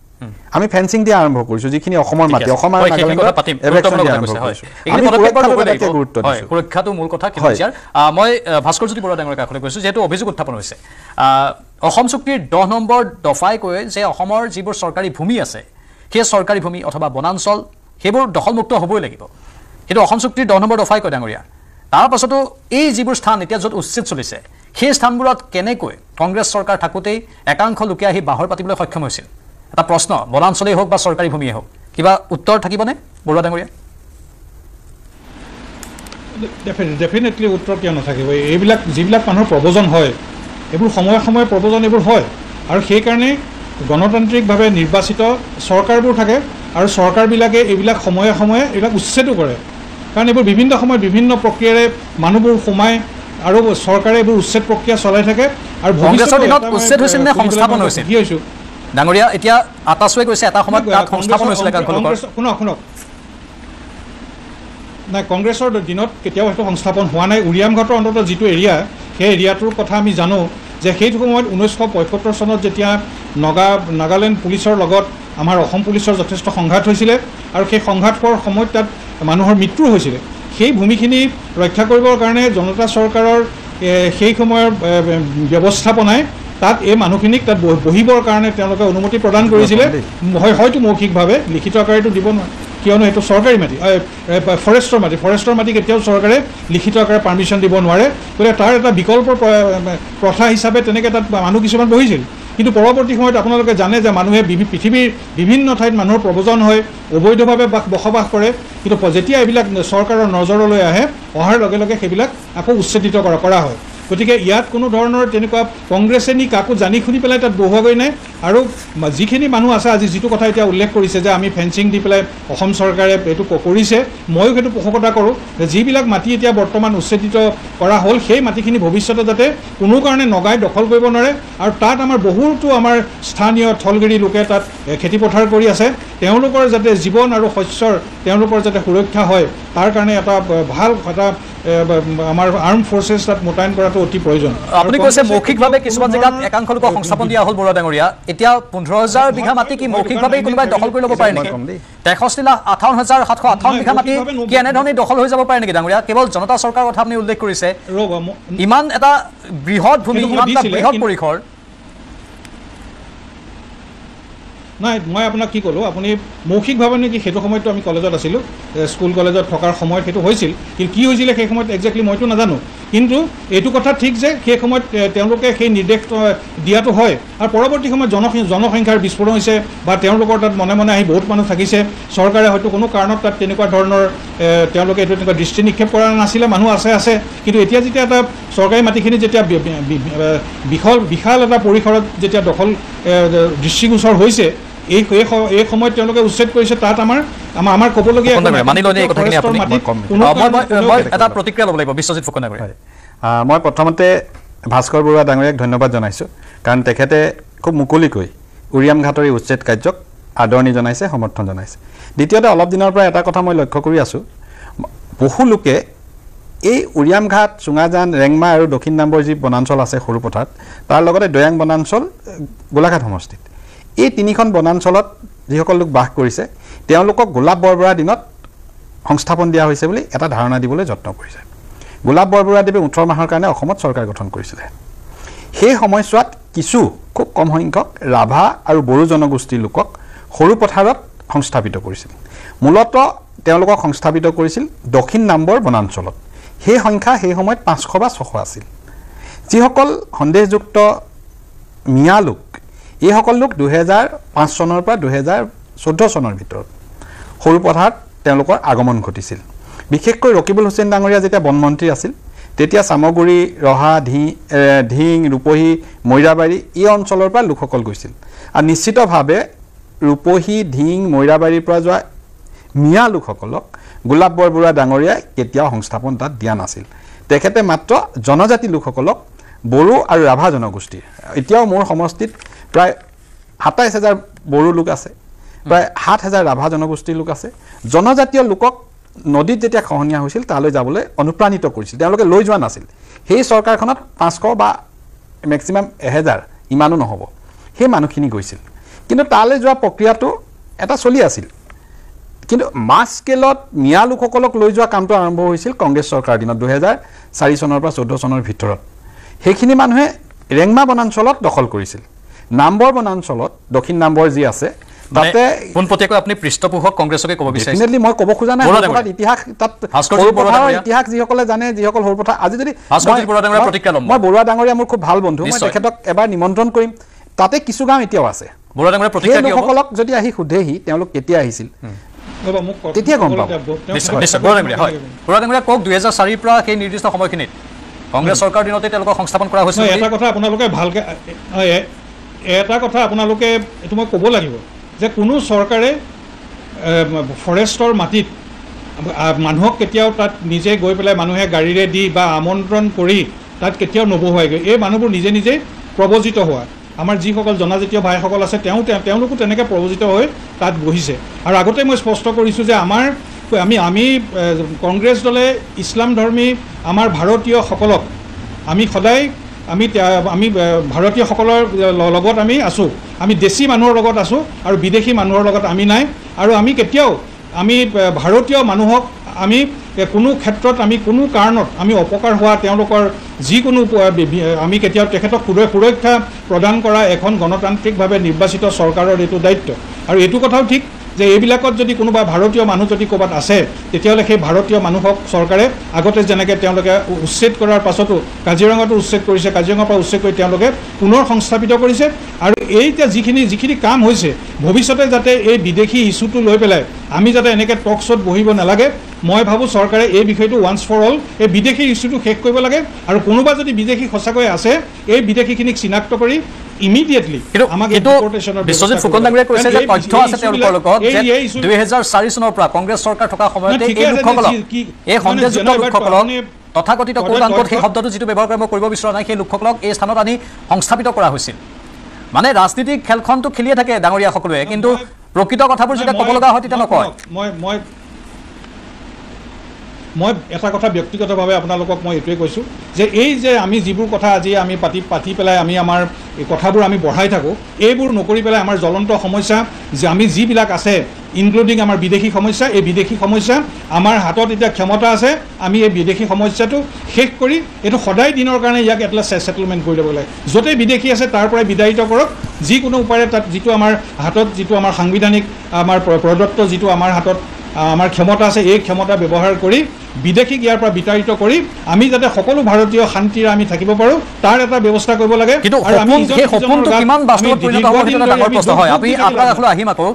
আমি ফেন্সিং দিয়া আৰম্ভ কৰিছোঁ, যিখিনি অসমৰ মাটি, অসম আৰু নাগালেণ্ডৰ এবেকশ্যন দিয়া আৰম্ভ কৰিছোঁ। সুৰক্ষাটো মূল কথা। মই ভাস্কৰজ্যোতি বৰুৱা ডাঙৰীয়াৰ কাষলৈ গৈছোঁ, যিহেতু অভিযোগ উত্থাপন হৈছে অসম চুক্তিৰ 10 নম্বৰ দফাই কৈ যে অসমৰ যিবোৰ চৰকাৰী ভূমি আছে, সেই চৰকাৰী ভূমি অথবা বনাঞ্চল সেইবোৰ দখলমুক্ত হ'বই লাগিব। কিন্তু অসম চুক্তিৰ 10 নম্বৰ দফাই কয় ডাঙৰীয়া, তাৰ পাছতো এই যিবোৰ স্থান এতিয়া য'ত উচ্ছেদ চলিছে, সেই স্থানবোৰত কেনেকৈ কংগ্ৰেছ চৰকাৰ থাকোঁতেই একাংশ লোকে আহি বাহৰ পাতিবলৈ সক্ষম হৈছিল? এটা প্ৰশ্ন, বনাঞ্চলেই হওক বা চৰকাৰী ভূমিয়েই হওক, কিবা উত্তৰ থাকিবনে বৰুৱা ডাঙৰীয়া? ডেফিনেটলি উত্তৰ কিয় নাথাকিব। এইবিলাক যিবিলাক মানুহৰ প্ৰব্ৰজন হয়, এইবোৰ সময়ে সময়ে প্ৰব্ৰজন এইবোৰ হয়, আৰু সেইকাৰণে গণতান্ত্ৰিকভাৱে নিৰ্বাচিত চৰকাৰবোৰ থাকে, আৰু চৰকাৰবিলাকে এইবিলাক সময়ে সময়ে এইবিলাক উচ্ছেদো কৰে। কাৰণ এইবোৰ বিভিন্ন সময়ত বিভিন্ন প্ৰক্ৰিয়াৰে মানুহবোৰ সোমাই আৰু চৰকাৰে এইবোৰ উচ্ছেদ প্ৰক্ৰিয়া চলাই থাকে আৰু কংগ্ৰেছৰ দিনত উচ্ছেদ হৈছিল নে সংস্থাপন হৈছিল ডাঙৰীয়া এতিয়া আটাচুৱে কৈছে এটা সময়ত তাত সংস্থাপন হৈছিল শুনক নাই কংগ্ৰেছৰ দিনত কেতিয়াও সেইটো সংস্থাপন হোৱা নাই উৰিয়াম ঘাটৰ অন্তত যিটো এৰিয়া সেই এৰিয়াটোৰ কথা আমি জানো যে সেইটো সময়ত 1975 চনত যেতিয়া নাগালেণ্ড পুলিচৰ লগত আমাৰ অসম পুলিচৰ যথেষ্ট সংঘাত হৈছিলে আৰু সেই সংঘাত হোৱাৰ সময়ত তাত মানুহৰ মৃত্যু হৈছিলে সেই ভূমিখিনি ৰক্ষা কৰিবৰ কাৰণে জনতা চৰকাৰৰ সেই সময়ৰ ব্যৱস্থাপনাই তাত এই মানুহখিনিক তাত বহিবৰ কাৰণে তেওঁলোকে অনুমতি প্ৰদান কৰিছিলে হয়তো মৌখিকভাৱে লিখিত আকাৰেতো দিব নোৱাৰে কিয়নো সেইটো চৰকাৰী মাটি ফৰেষ্টৰ মাটি কেতিয়াও চৰকাৰে লিখিত আকাৰে পাৰ্মিশ্যন দিব নোৱাৰে গতিকে তাৰ এটা বিকল্প প্ৰথা হিচাপে তেনেকৈ তাত মানুহ কিছুমান বহিছিল কিন্তু পৰৱৰ্তী সময়ত আপোনালোকে জানে যে মানুহে পৃথিৱীৰ বিভিন্ন ঠাইত মানুহৰ প্ৰব্ৰজন হয় অবৈধভাৱে বসবাস কৰে কিন্তু যেতিয়া এইবিলাক চৰকাৰৰ নজৰলৈ অহাৰ লগে লগে সেইবিলাক আকৌ উচ্ছেদিত কৰা হয় গতিকে ইয়াত কোনো ধৰণৰ তেনেকুৱা কংগ্ৰেছে নি কাকো জানি শুনি পেলাই তাত বহুৱাগৈ নাই আৰু যিখিনি মানুহ আছে আজি যিটো কথা এতিয়া উল্লেখ কৰিছে যে আমি ফেন্সিং দি পেলাই অসম চৰকাৰে এইটো কৰিছে ময়ো সেইটো পোষকতা কৰোঁ যে যিবিলাক মাটি এতিয়া বৰ্তমান উচ্ছেদিত কৰা হ'ল সেই মাটিখিনি ভৱিষ্যতে যাতে কোনো কাৰণে নগাই দখল কৰিব নোৱাৰে আৰু তাত আমাৰ বহুতো আমাৰ স্থানীয় থলগিৰি লোকে তাত খেতিপথাৰ কৰি আছে তেওঁলোকৰ যাতে জীৱন আৰু শস্যৰ তেওঁলোকৰ যাতে সুৰক্ষা হয় তাৰ কাৰণে এটা ভাল এটা আমাৰ আৰ্ম ফৰ্চেছ তাত মোতায়েন কৰাটো অতি প্ৰয়োজন আপুনি কৈছে মৌখিকভাৱে কিছুমান জেগাত একাংশ লোকক সংস্থাপন দিয়া হ'ল বৰুৱা ডাঙৰীয়া এতিয়া 15,000 বিঘা মাটি কি মৌখিকভাৱে কোনোবাই দখল কৰি ল'ব পাৰে নেকি 63,58,758 বিঘা মাটি কি এনেধৰণে দখল হৈ যাব পাৰে নেকি ডাঙৰীয়া কেৱল জনতা চৰকাৰৰ কথা আপুনি উল্লেখ কৰিছে ইমান এটা বৃহৎ ভূমি ইমান এটা বৃহৎ পৰিসৰ নাই মই আপোনাক কি ক'লোঁ আপুনি মৌখিকভাৱে নেকি সেইটো সময়ততো আমি কলেজত আছিলোঁ স্কুল কলেজত থকাৰ সময়ত সেইটো হৈছিল কিন্তু কি হৈছিলে সেই সময়ত একজেক্টলি মইতো নাজানো কিন্তু এইটো কথা ঠিক যে সেই সময়ত তেওঁলোকে সেই নিৰ্দেশ দিয়াটো হয় আৰু পৰৱৰ্তী সময়ত জনসংখ্যাৰ বিস্ফোৰণ হৈছে বা তেওঁলোকৰ তাত মনে মনে আহি বহুত মানুহ থাকিছে চৰকাৰে হয়তো কোনো কাৰণত তাত তেনেকুৱা ধৰণৰ তেওঁলোকে এইটো তেনেকুৱা দৃষ্টি নিক্ষেপ কৰা নাছিলে মানুহ আছে কিন্তু এতিয়া যেতিয়া এটা চৰকাৰী মাটিখিনি যেতিয়া বিশাল এটা পৰিসৰত যেতিয়া দখল দৃষ্টিগোচৰ হৈছে এই সময়ত তেওঁলোকে উচ্ছেদ কৰিছে তাত আমাৰ ক'বলগীয়া এটা প্ৰতিক্ৰিয়া ল'ব লাগিব বিশ্বজিৎ ফুকন ডাঙৰীয়া মই প্ৰথমতে ভাস্কৰ বৰুৱা ডাঙৰীয়াক ধন্যবাদ জনাইছোঁ কাৰণ তেখেতে খুব মুকলিকৈ উৰিয়াম ঘাটৰ এই উচ্ছেদ কাৰ্যক আদৰণি জনাইছে সমৰ্থন জনাইছে দ্বিতীয়তে অলপ দিনৰ পৰা এটা কথা মই লক্ষ্য কৰি আছোঁ বহু লোকে এই উৰিয়াম ঘাট চুঙাজান ৰেংমা আৰু দক্ষিণ নাম্বৰ যি বনাঞ্চল আছে সৰু পথাৰত তাৰ লগতে দৈয়াং বনাঞ্চল গোলাঘাট সমষ্টিত এই তিনিখন বনাঞ্চলত যিসকল লোক বাস কৰিছে তেওঁলোকক গোলাপ বৰবৰাৰ দিনত সংস্থাপন দিয়া হৈছে বুলি এটা ধাৰণা দিবলৈ যত্ন কৰিছে গোলাপ বৰবৰাদেৱে 18 মাহৰ কাৰণে অসমত চৰকাৰ গঠন কৰিছিলে সেই সময়ছোৱাত কিছু খুব কম সংখ্যক ৰাভা আৰু বড়ো জনগোষ্ঠীৰ লোকক সৰু পথাৰত সংস্থাপিত কৰিছিল মূলতঃ তেওঁলোকক সংস্থাপিত কৰিছিল দক্ষিণ নাম্বৰ বনাঞ্চলত সেই সংখ্যা সেই সময়ত 500 বা 600 আছিল যিসকল সন্দেহযুক্ত মিয়া লোক এইসকল লোক 2005 চনৰ পৰা 2014 চনৰ ভিতৰত সৰু পথাৰত তেওঁলোকৰ আগমন ঘটিছিল বিশেষকৈ ৰকিবুল হুছেইন ডাঙৰীয়া যেতিয়া বনমন্ত্ৰী আছিল তেতিয়া সামগুৰি ৰহা ধিং ৰূপহী মৈৰাবাৰী এই অঞ্চলৰ পৰা লোকসকল গৈছিল আৰু নিশ্চিতভাৱে ৰূপহী ধিং মৈৰাবাৰীৰ পৰা যোৱা মিয়া লোকসকলক গোলাপ বৰবৰুৱা ডাঙৰীয়াই কেতিয়াও সংস্থাপন তাত দিয়া নাছিল তেখেতে মাত্ৰ জনজাতি লোকসকলক বড়ো আৰু ৰাভা জনগোষ্ঠীৰ এতিয়াও মোৰ সমষ্টিত প্ৰায় 27,000 বড়ো লোক আছে প্ৰায় 7,000 ৰাভা জনগোষ্ঠীৰ লোক আছে জনজাতীয় লোকক নদীত যেতিয়া খহনীয়া হৈছিল তালৈ যাবলৈ অনুপ্ৰাণিত কৰিছিল তেওঁলোকে লৈ যোৱা নাছিল সেই চৰকাৰখনত 500 বা মেক্সিমাম 1000 ইমানো নহ'ব সেই মানুহখিনি গৈছিল কিন্তু তালৈ যোৱা প্ৰক্ৰিয়াটো এটা চলি আছিল কিন্তু মাছ স্কেলত মিয়া লোকসকলক লৈ যোৱা কামটো আৰম্ভ হৈছিল কংগ্ৰেছ চৰকাৰৰ দিনত 2004 চনৰ পৰা 14 চনৰ ভিতৰত সেইখিনি মানুহে ৰেংমা বনাঞ্চলত দখল কৰিছিল নাম্বৰ বনাঞ্চলত দক্ষিণ নাম্বৰ যি আছে তাতে পোনপটীয়াকৈ আপুনি পৃষ্ঠপোষক কংগ্ৰেছকে ক'ব বিচাৰিছে ডেফিনেটলি মই ক'ব খোজা নাই ইতিহাস তাত ইতিহাস যিসকলে জানে যিসকল সৰু পথাৰ আজি যদি মই বৰুৱা ডাঙৰীয়া মোৰ খুব ভাল বন্ধু মই তেখেতক এবাৰ নিমন্ত্ৰণ কৰিম তাতে কিছু গাঁও এতিয়াও আছে বৰুৱা ডাঙৰীয়া প্ৰতিক্ৰিয়া কি হ'ব লোকসকলক যদি আহি সোধেহি তেওঁলোক কেতিয়া আহিছিল তেতিয়া গম পাব বৰুৱা ডাঙৰীয়া কওক 2004 পৰা সেই নিৰ্দিষ্ট সময়খিনিত কংগ্ৰেছ চৰকাৰৰ দিনতে তেওঁলোকক সংস্থাপন কৰা হৈছিল এটা কথা আপোনালোকে ভালকৈ এটা কথা আপোনালোকে এইটো মই ক'ব লাগিব যে কোনো চৰকাৰে ফৰেষ্টৰ মাটিত মানুহক কেতিয়াও তাত নিজে গৈ পেলাই মানুহে গাড়ীৰে দি বা আমন্ত্ৰণ কৰি তাত কেতিয়াও নবহুৱাইগৈ এই মানুহবোৰ নিজে নিজে প্ৰৱজিত হোৱা আমাৰ যিসকল জনজাতীয় ভাইসকল আছে তেওঁলোকো তেনেকৈ প্ৰৱজিত হৈ তাত বহিছে আৰু আগতে মই স্পষ্ট কৰিছোঁ যে আমি কংগ্ৰেছ দলে ইছলাম ধৰ্মী আমাৰ ভাৰতীয়সকলক আমি সদায় আমি ভাৰতীয়সকলৰ লগত আমি আছোঁ আমি দেশী মানুহৰ লগত আছোঁ আৰু বিদেশী মানুহৰ লগত আমি নাই আৰু আমি কেতিয়াও আমি ভাৰতীয় মানুহক আমি কোনো ক্ষেত্ৰত আমি কোনো কাৰণত আমি অপকাৰ হোৱা তেওঁলোকৰ যিকোনো আমি কেতিয়াও তেখেতক সুৰক্ষা প্ৰদান কৰা এখন গণতান্ত্ৰিকভাৱে নিৰ্বাচিত চৰকাৰৰ এইটো দায়িত্ব আৰু এইটো কথাও ঠিক যে এইবিলাকত যদি কোনোবা ভাৰতীয় মানুহ যদি ক'ৰবাত আছে তেতিয়াহ'লে সেই ভাৰতীয় মানুহক চৰকাৰে আগতে যেনেকৈ তেওঁলোকে উচ্ছেদ কৰাৰ পাছতো কাজিৰঙাতো উচ্ছেদ কৰিছে কাজিৰঙাৰ পৰা উচ্ছেদ কৰি তেওঁলোকে পুনৰ সংস্থাপিত কৰিছে আৰু এতিয়া যিখিনি কাম হৈছে ভৱিষ্যতে যাতে এই বিদেশী ইছ্যুটো লৈ পেলাই আমি যাতে এনেকৈ টক শ্ব'ত বহিব নালাগে মই ভাবোঁ চৰকাৰে এই বিষয়টো ওৱান্স ফৰ অল এই বিদেশী ইছ্যুটো শেষ কৰিব লাগে আৰু কোনোবা যদি বিদেশী সঁচাকৈ আছে এই বিদেশীখিনিক চিনাক্ত কৰি ইমিডিয়েটলি আমাক বিশ্বজিৎ ফুকন ডাঙৰীয়াই কৈছে যে তথ্য আছে তেওঁলোকৰ লগত যে 2004 চনৰ পৰা কংগ্ৰেছ চৰকাৰ থকা সময়তে এই লোকসকলক এই সন্দেহযুক্ত লোকসকলক তথাকথিত কোট সেই শব্দটো যিটো ব্যৱহাৰ কৰিব বিচৰা নাই সেই লোকসকলক এই স্থানত আনি সংস্থাপিত কৰা হৈছিল মানে ৰাজনীতিক খেলখনটো খেলিয়ে থাকে ডাঙৰীয়া সকলোৱে কিন্তু প্ৰকৃত কথাবোৰ যেতিয়া ক'ব লগা হয় তেতিয়া নকয় মই এটা কথা ব্যক্তিগতভাৱে আপোনালোকক মই এইটোৱে কৈছোঁ যে এই যে আমি যিবোৰ কথা আজি আমি পাতি পেলাই আমি আমাৰ এই কথাবোৰ আমি বঢ়াই থাকোঁ এইবোৰ নকৰি পেলাই আমাৰ জ্বলন্ত সমস্যা যে আমি যিবিলাক আছে ইনক্লুডিং আমাৰ বিদেশী সমস্যা এই বিদেশী সমস্যা আমাৰ হাতত এতিয়া ক্ষমতা আছে আমি এই বিদেশী সমস্যাটো শেষ কৰি এইটো সদায় দিনৰ কাৰণে ইয়াক এটা ছেটেলমেণ্ট কৰি ল'ব লাগে য'তেই বিদেশী আছে তাৰ পৰাই বিদায়িত কৰক যিকোনো উপায়েৰে তাত যিটো আমাৰ হাতত যিটো আমাৰ সাংবিধানিক আমাৰ প্ৰদত্ত যিটো আমাৰ হাতত আমাৰ ক্ষমতা আছে এই ক্ষমতা ব্যৱহাৰ কৰি বিদেশীক ইয়াৰ পৰা বিতাড়িত কৰি আমি যাতে সকলো ভাৰতীয় শান্তিৰে আমি থাকিব পাৰোঁ তাৰ এটা ব্যৱস্থা কৰিব লাগে আৰু আমি সেই সপোনটো কিমান বাস্তৱত পৰিণত হ'ব সেইটো এটা ডাঙৰ প্ৰশ্ন হয় আমি আপোনাৰ কাষলৈ আহিম আকৌ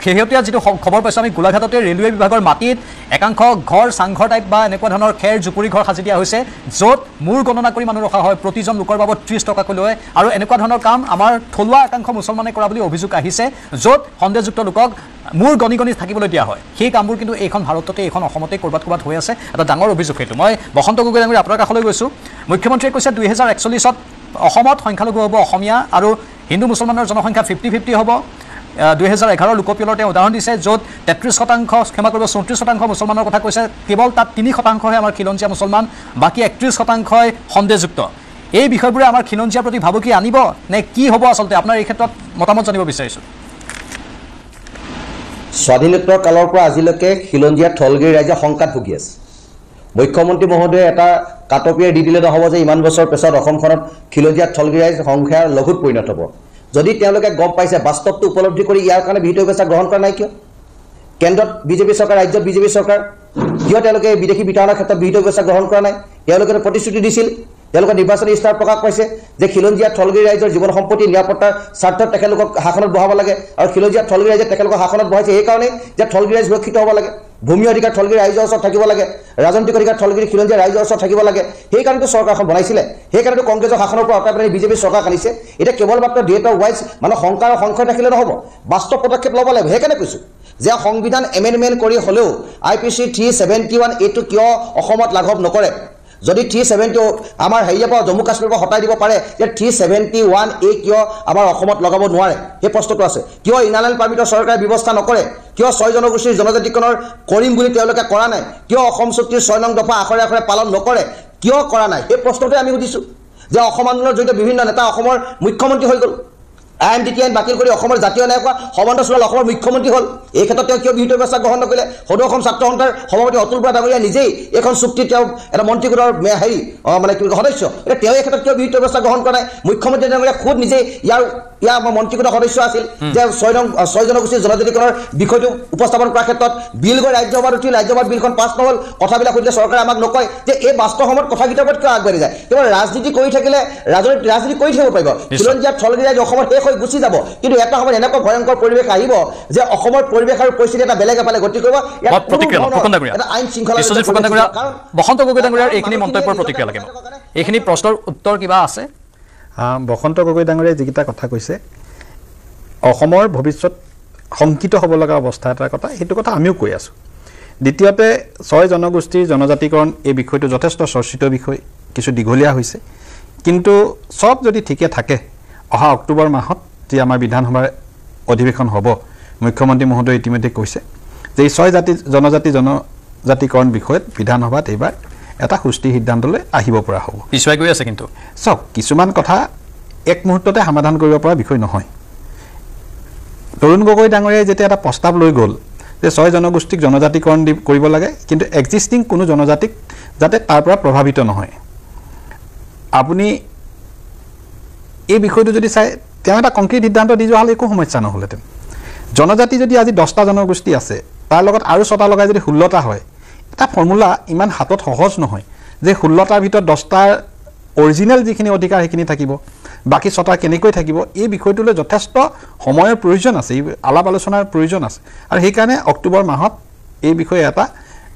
শেহতীয়া যিটো খবৰ পাইছোঁ আমি গোলাঘাটতে ৰেলৱে বিভাগৰ মাটিত একাংশ ঘৰ চাংঘৰ টাইপ বা এনেকুৱা ধৰণৰ খেৰ জুপুৰি ঘৰ সাজি দিয়া হৈছে য'ত মূৰ গণনা কৰি মানুহ ৰখা হয় প্ৰতিজন লোকৰ বাবদ 30 টকাকৈ লয় আৰু এনেকুৱা ধৰণৰ কাম আমাৰ থলুৱা একাংশ মুছলমানে কৰা বুলি অভিযোগ আহিছে য'ত সন্দেহযুক্ত লোকক মূৰ গণি থাকিবলৈ দিয়া হয় সেই কামবোৰ কিন্তু এইখন ভাৰততে এইখন অসমতে ক'ৰবাত হৈ আছে এটা ডাঙৰ অভিযোগ সেইটো মই বসন্ত গগৈ ডাঙৰীয়া আপোনাৰ কাষলৈ গৈছোঁ মুখ্যমন্ত্ৰীয়ে কৈছে 2041ত অসমত সংখ্যালঘু হ'ব অসমীয়া আৰু হিন্দু মুছলমানৰ জনসংখ্যা 50-50 হ'ব 2011 লোকপিয়লৰ তেওঁ উদাহৰণ দিছে য'ত 33% ক্ষমা কৰিব 34% মুছলমানৰ কথা কৈছে কেৱল তাত 3%হে আমাৰ খিলঞ্জীয়া মুছলমান বাকী 31%ই সন্দেহযুক্ত এই বিষয়বোৰে আমাৰ খিলঞ্জীয়াৰ প্ৰতি ভাবুকি আনিব নে কি হ'ব আচলতে আপোনাৰ এই ক্ষেত্ৰত মতামত জানিব বিচাৰিছোঁ স্বাধীনোত্তৰ কালৰ পৰা আজিলৈকে খিলঞ্জীয়া ঠলগিৰি ৰাইজে শংকাত ভুগি আছে মুখ্যমন্ত্ৰী মহোদয়ে এটা কাটপিয়াৰ দি দিলে নহ'ব যে ইমান বছৰ পিছত অসমখনত খিলঞ্জীয়া ঠলগিৰি ৰাইজ সংখ্যা লঘুত পৰিণত হ'ব যদি তেওঁলোকে গম পাইছে বাস্তৱটো উপলব্ধি কৰি ইয়াৰ কাৰণে বিহিত ব্যৱস্থা গ্ৰহণ কৰা নাই কিয় কেন্দ্ৰত বিজেপি চৰকাৰ ৰাজ্যত বিজেপি চৰকাৰ কিয় তেওঁলোকে বিদেশী বিতৰণৰ ক্ষেত্ৰত বিহিত ব্যৱস্থা গ্ৰহণ কৰা নাই তেওঁলোকে প্ৰতিশ্ৰুতি দিছিল তেওঁলোকে নিৰ্বাচনী ইস্তাহাৰ প্ৰকাশ পাইছে যে খিলঞ্জীয়া ঠলগিৰি ৰাইজৰ জীৱন সম্পত্তি নিৰাপত্তাৰ স্বাৰ্থত তেখেতলোকক শাসনত বহাব লাগে আৰু খিলঞ্জীয়া ঠলগিৰি ৰাইজে তেখেতলোকক শাসনত বহাইছে সেইকাৰণে যে ঠলগিৰি ৰাইজ সুৰক্ষিত হ'ব লাগে ভূমি অধিকাৰ ঠলগিৰি ৰাইজৰ ওচৰত থাকিব লাগে ৰাজনৈতিক অধিকাৰ ঠলগিৰি খিলঞ্জীয়া ৰাইজৰ ওচৰত থাকিব লাগে সেইকাৰণেতো চৰকাৰখন বনাইছিলে সেইকাৰণেতো কংগ্ৰেছৰ শাসনৰ পৰা অঁতাই পেলাই বিজেপিৰ চৰকাৰ আনিছে এতিয়া কেৱল মাত্ৰ ডেট অফ ৱাইজ মানে শংকাৰ সংখ্যা ৰাখিলে নহ'ব বাস্তৱ পদক্ষেপ ল'ব লাগিব সেইকাৰণে কৈছোঁ যে সংবিধান এমেণ্ডমেণ্ট কৰি হ'লেও IPC 371 এইটো কিয় অসমত লাঘৱ নকৰে যদি 370 আমাৰ হেৰিয়াৰ পৰা জম্মু কাশ্মীৰৰ পৰা হটাই দিব পাৰে যে 371A কিয় আমাৰ অসমত লগাব নোৱাৰে সেই প্ৰশ্নটো আছে কিয় ইনাৰলাইন পাৰ্মিটৰ চৰকাৰে ব্যৱস্থা নকৰে কিয় 6 জনগোষ্ঠীৰ জনজাতিকৰণৰ কৰিম বুলি তেওঁলোকে কৰা নাই কিয় অসম চুক্তিৰ 6 নং দফা আখৰে আখৰে পালন নকৰে কিয় কৰা নাই এই প্ৰশ্নটোৱে আমি সুধিছোঁ যে অসম আন্দোলনৰ জৰিয়তে বিভিন্ন নেতা অসমৰ মুখ্যমন্ত্ৰী হৈ গ'ল IMDT আইন বাতিল কৰি অসমৰ জাতীয় নায়ক সৰ্বানন্দ সোণোৱাল অসমৰ মুখ্যমন্ত্ৰী হ'ল এই ক্ষেত্ৰত তেওঁ কিয় বিহিত ব্যৱস্থা গ্ৰহণ নকৰিলে সদৌ অসম ছাত্ৰ সন্থাৰ সভাপতি অতুল বৰা ডাঙৰীয়া নিজেই এখন চুক্তি তেওঁ এটা মন্ত্ৰীগোটৰ হেৰি মানে কি সদস্য এতিয়া তেওঁ এই ক্ষেত্ৰত কিয় বিহিত ব্যৱস্থা গ্ৰহণ কৰা নাই মুখ্যমন্ত্ৰী ডাঙৰীয়া খুদ নিজেই ইয়াৰ মন্ত্ৰীগোটৰ সদস্য আছিল যে 6 জনগোষ্ঠীৰ জনজাতিকৰণৰ বিষয়টো উপস্থাপন কৰাৰ ক্ষেত্ৰত বিল গৈ ৰাজ্যসভাত উঠিল ৰাজ্যসভাত বিলখন পাছ নহ'ল কথাবিলাক সুধিলে চৰকাৰে আমাক নকয় যে এই বাস্তৱ সময়ত কথাকেইটাৰ ওপৰত কিয় আগবাঢ়ি যায় কেৱল ৰাজনীতি কৰি থাকিলে ৰাজনীতি কৰি থাকিব পাৰিব খিলঞ্জীয়া ঠলগিৰি ৰাইজ অসমত শেষ হৈ গুচি যাব কিন্তু এটা সময়ত এনেকুৱা ভয়ংকৰ পৰিৱেশ আহিব যে অসমৰ পৰিৱেশ আৰু পৰিস্থিতি এটা বেলেগ এফালে গতি কৰিব এটা আইন শৃংখলা বসন্ত গগৈ ডাঙৰীয়াৰ এইখিনি মন্তব্যৰ প্ৰতিক্ৰিয়া লাগে এইখিনি প্ৰশ্নৰ উত্তৰ কিবা আছে বসন্ত গগৈ ডাঙৰীয়াই যিকেইটা কথা কৈছে অসমৰ ভৱিষ্যত শংকিত হ'ব লগা অৱস্থা এটাৰ কথা সেইটো কথা আমিও কৈ আছোঁ দ্বিতীয়তে 6 জনগোষ্ঠীৰ জনজাতিকৰণ এই বিষয়টো যথেষ্ট চৰ্চিত বিষয়, কিছু দীঘলীয়া হৈছে, কিন্তু সব যদি ঠিকে থাকে অহা অক্টোবৰ মাহত যে আমাৰ বিধানসভাৰ অধিৱেশন হ'ব, মুখ্যমন্ত্ৰী মহোদয় ইতিমধ্যে কৈছে যে এই 6 জনজাতিকৰণ বিষয়ত বিধানসভাত এইবাৰ এটা সুস্থিৰ সিদ্ধান্তলৈ আহিব পৰা হ'ব। পিছুৱাই গৈ আছে কিন্তু সব কিছুমান কথা এক মুহূৰ্ততে সমাধান কৰিব পৰা বিষয় নহয়। তৰুণ গগৈ ডাঙৰীয়াই যেতিয়া এটা প্ৰস্তাৱ লৈ গ'ল যে 6 জনগোষ্ঠীক জনজাতিকৰণ কৰিব লাগে, কিন্তু এক্সিষ্টিং কোনো জনজাতিক যাতে তাৰ পৰা প্ৰভাৱিত নহয়। আপুনি এই বিষয়টো যদি চাই তেওঁ এটা কংক্ৰিট সিদ্ধান্ত দি যোৱা হ'লে একো সমস্যা নহ'লহেঁতেন। জনজাতি যদি আজি 10টা জনগোষ্ঠী আছে, তাৰ লগত আৰু 6টা লগাই যদি 16টা হয়, এটা ফৰ্মুলা ইমান হাতত সহজ নহয় যে 16টাৰ ভিতৰত 10টাৰ অৰিজিনেল যিখিনি অধিকাৰ সেইখিনি থাকিব, বাকী 6টা কেনেকৈ থাকিব। এই বিষয়টোলৈ যথেষ্ট সময়ৰ প্ৰয়োজন আছে, এই আলাপ আলোচনাৰ প্ৰয়োজন আছে, আৰু সেইকাৰণে অক্টোবৰ মাহত এই বিষয়ে এটা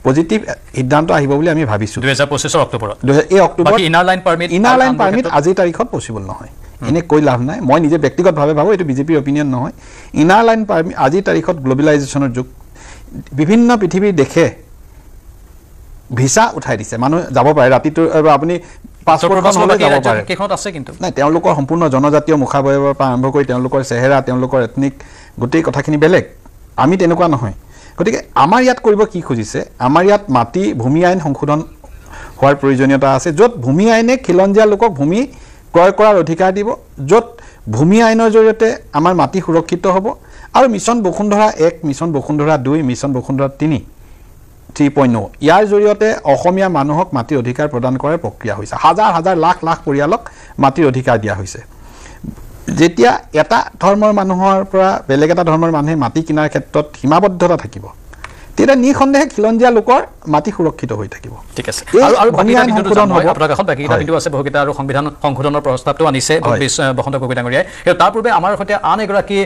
পজিটিভ সিদ্ধান্ত আহিব বুলি আমি ভাবিছোঁ। 2025 অক্টোবৰত এই অক্টোবৰ ইনাৰ লাইন পাৰ্মিট আজিৰ তাৰিখত পচিবল নহয়, এনে কৈ লাভ নাই। মই নিজে ব্যক্তিগতভাৱে ভাবোঁ, এইটো বিজেপিৰ অপিনিয়ন নহয়। ইনাৰ লাইন পাৰ্মিট আজিৰ তাৰিখত গ্ল'বেলাইজেশ্যনৰ যুগ, বিভিন্ন পৃথিৱীৰ দেশে ভিছা উঠাই দিছে, মানুহ যাব পাৰে ৰাতিটো, আপুনি পাছপৰ্টখন হ'লে যাব পাৰে। কেইখনত আছে কিন্তু নাই, তেওঁলোকৰ সম্পূৰ্ণ জনজাতীয় মুখাৱয়ৱৰ পৰা আৰম্ভ কৰি তেওঁলোকৰ চেহেৰা, তেওঁলোকৰ এথনিক গোটেই কথাখিনি বেলেগ, আমি তেনেকুৱা নহয়। গতিকে আমাৰ ইয়াত কৰিব কি খুজিছে, আমাৰ ইয়াত মাটি ভূমি আইন সংশোধন হোৱাৰ প্ৰয়োজনীয়তা আছে, য'ত ভূমি আইনে খিলঞ্জীয়া লোকক ভূমি ক্ৰয় কৰাৰ অধিকাৰ দিব, য'ত ভূমি আইনৰ জৰিয়তে আমাৰ মাটি সুৰক্ষিত হ'ব, আৰু মিছন বসুন্ধৰা 1, মিছন বসুন্ধৰা 2, মিছন বসুন্ধৰা 3.0 ইয়াৰ জৰিয়তে অসমীয়া মানুহক মাটিৰ অধিকাৰ প্ৰদান কৰাৰ প্ৰক্ৰিয়া হৈছে। হাজাৰ হাজাৰ লাখ লাখ পৰিয়ালক মাটিৰ অধিকাৰ দিয়া হৈছে। যেতিয়া এটা ধৰ্মৰ মানুহৰ পৰা বেলেগ এটা ধৰ্মৰ মানুহে মাটি কিনাৰ ক্ষেত্ৰত সীমাবদ্ধতা থাকিব, তেতিয়া নিঃসন্দেহে খিলঞ্জীয়া লোকৰ মাটি সুৰক্ষিত হৈ থাকিব। ঠিক আছে, আৰু আপোনাৰ কাষত বাকীকেইটা বিন্দু আছে, বহুকেইটা আৰু সংবিধান সংশোধনৰ প্ৰস্তাৱটো আনিছে বসন্ত গগৈ ডাঙৰীয়াই। কিন্তু তাৰ পূৰ্বে আমাৰ সৈতে আন এগৰাকী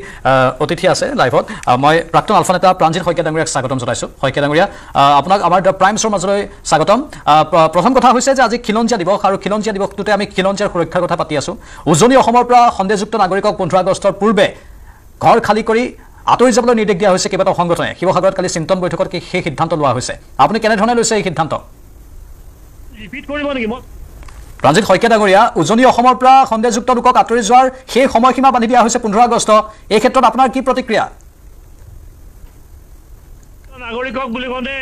অতিথি আছে লাইভত। মই প্ৰাক্তন আলফা নেতা প্ৰাণজিৎ শইকীয়া ডাঙৰীয়াক স্বাগতম জনাইছোঁ। শইকীয়া ডাঙৰীয়া, আপোনাক আমাৰ দ্য প্ৰাইমছৰ মাজলৈ স্বাগতম। প্ৰথম কথা হৈছে যে আজি খিলঞ্জীয়া দিৱস, আৰু খিলঞ্জীয়া দিৱসটোতে আমি খিলঞ্জীয়াৰ সুৰক্ষাৰ কথা পাতি আছোঁ। উজনি অসমৰ পৰা সন্দেহযুক্ত নাগৰিকক 15 আগষ্টৰ পূৰ্বে ঘৰ খালী কৰি আঁতৰি যাবলৈ নিৰ্দেশ দিয়া হৈছে কেইবাটাও সংগঠনে। শিৱসাগৰত কালি চিন্তন বৈঠকত সেই সিদ্ধান্ত লোৱা হৈছে। আপুনি কেনেধৰণে লৈছে এই সিদ্ধান্ত? প্ৰাণজিৎ শইকীয়া ডাঙৰীয়া, উজনি অসমৰ পৰা সন্দেহযুক্ত লোকক আঁতৰি যোৱাৰ সেই সময়সীমা বান্ধি দিয়া হৈছে 15 আগষ্ট, এই ক্ষেত্ৰত আপোনাৰ কি প্ৰতিক্ৰিয়া? নাগৰিকক বুলি কওঁতে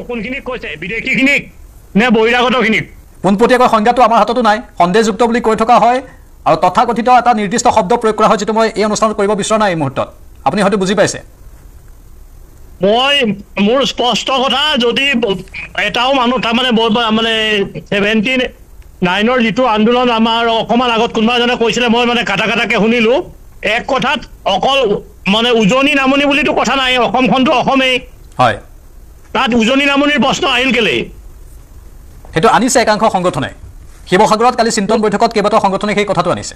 কোনখিনিক কৈছে, বিদেশীখিনিক নে বহিৰাগতখিনিক? পোনপটীয়াকৈ সংজ্ঞাটো আমাৰ হাততো নাই, সন্দেহযুক্ত বুলি কৈ থকা হয়, আৰু তথাকথিত এটা নিৰ্দিষ্ট শব্দ প্ৰয়োগ কৰা হয়, যিটো মই এই অনুষ্ঠানত কৰিব বিচৰা নাই এই মুহূৰ্তত। আপুনি হয়তো বুজি পাইছে। মই মোৰ স্পষ্ট কথা, যদি এটাও মানুহ তাৰমানে মানে 79ৰ যিটো আন্দোলন আমাৰ অকণমান আগত কোনোবা এজনে কৈছিলে, মই মানে কাটাকে শুনিলোঁ। এক কথাত অকল মানে উজনি নামনি বুলিতো কথা নাই, অসমখনতো অসমেই হয়, তাত উজনি নামনিৰ প্ৰশ্ন আহিল কেলেই? সেইটো আনিছে একাংশ সংগঠনে। শিৱসাগৰত কালি চিন্তন বৈঠকত কেইবাটাও সংগঠনে সেই কথাটো আনিছে।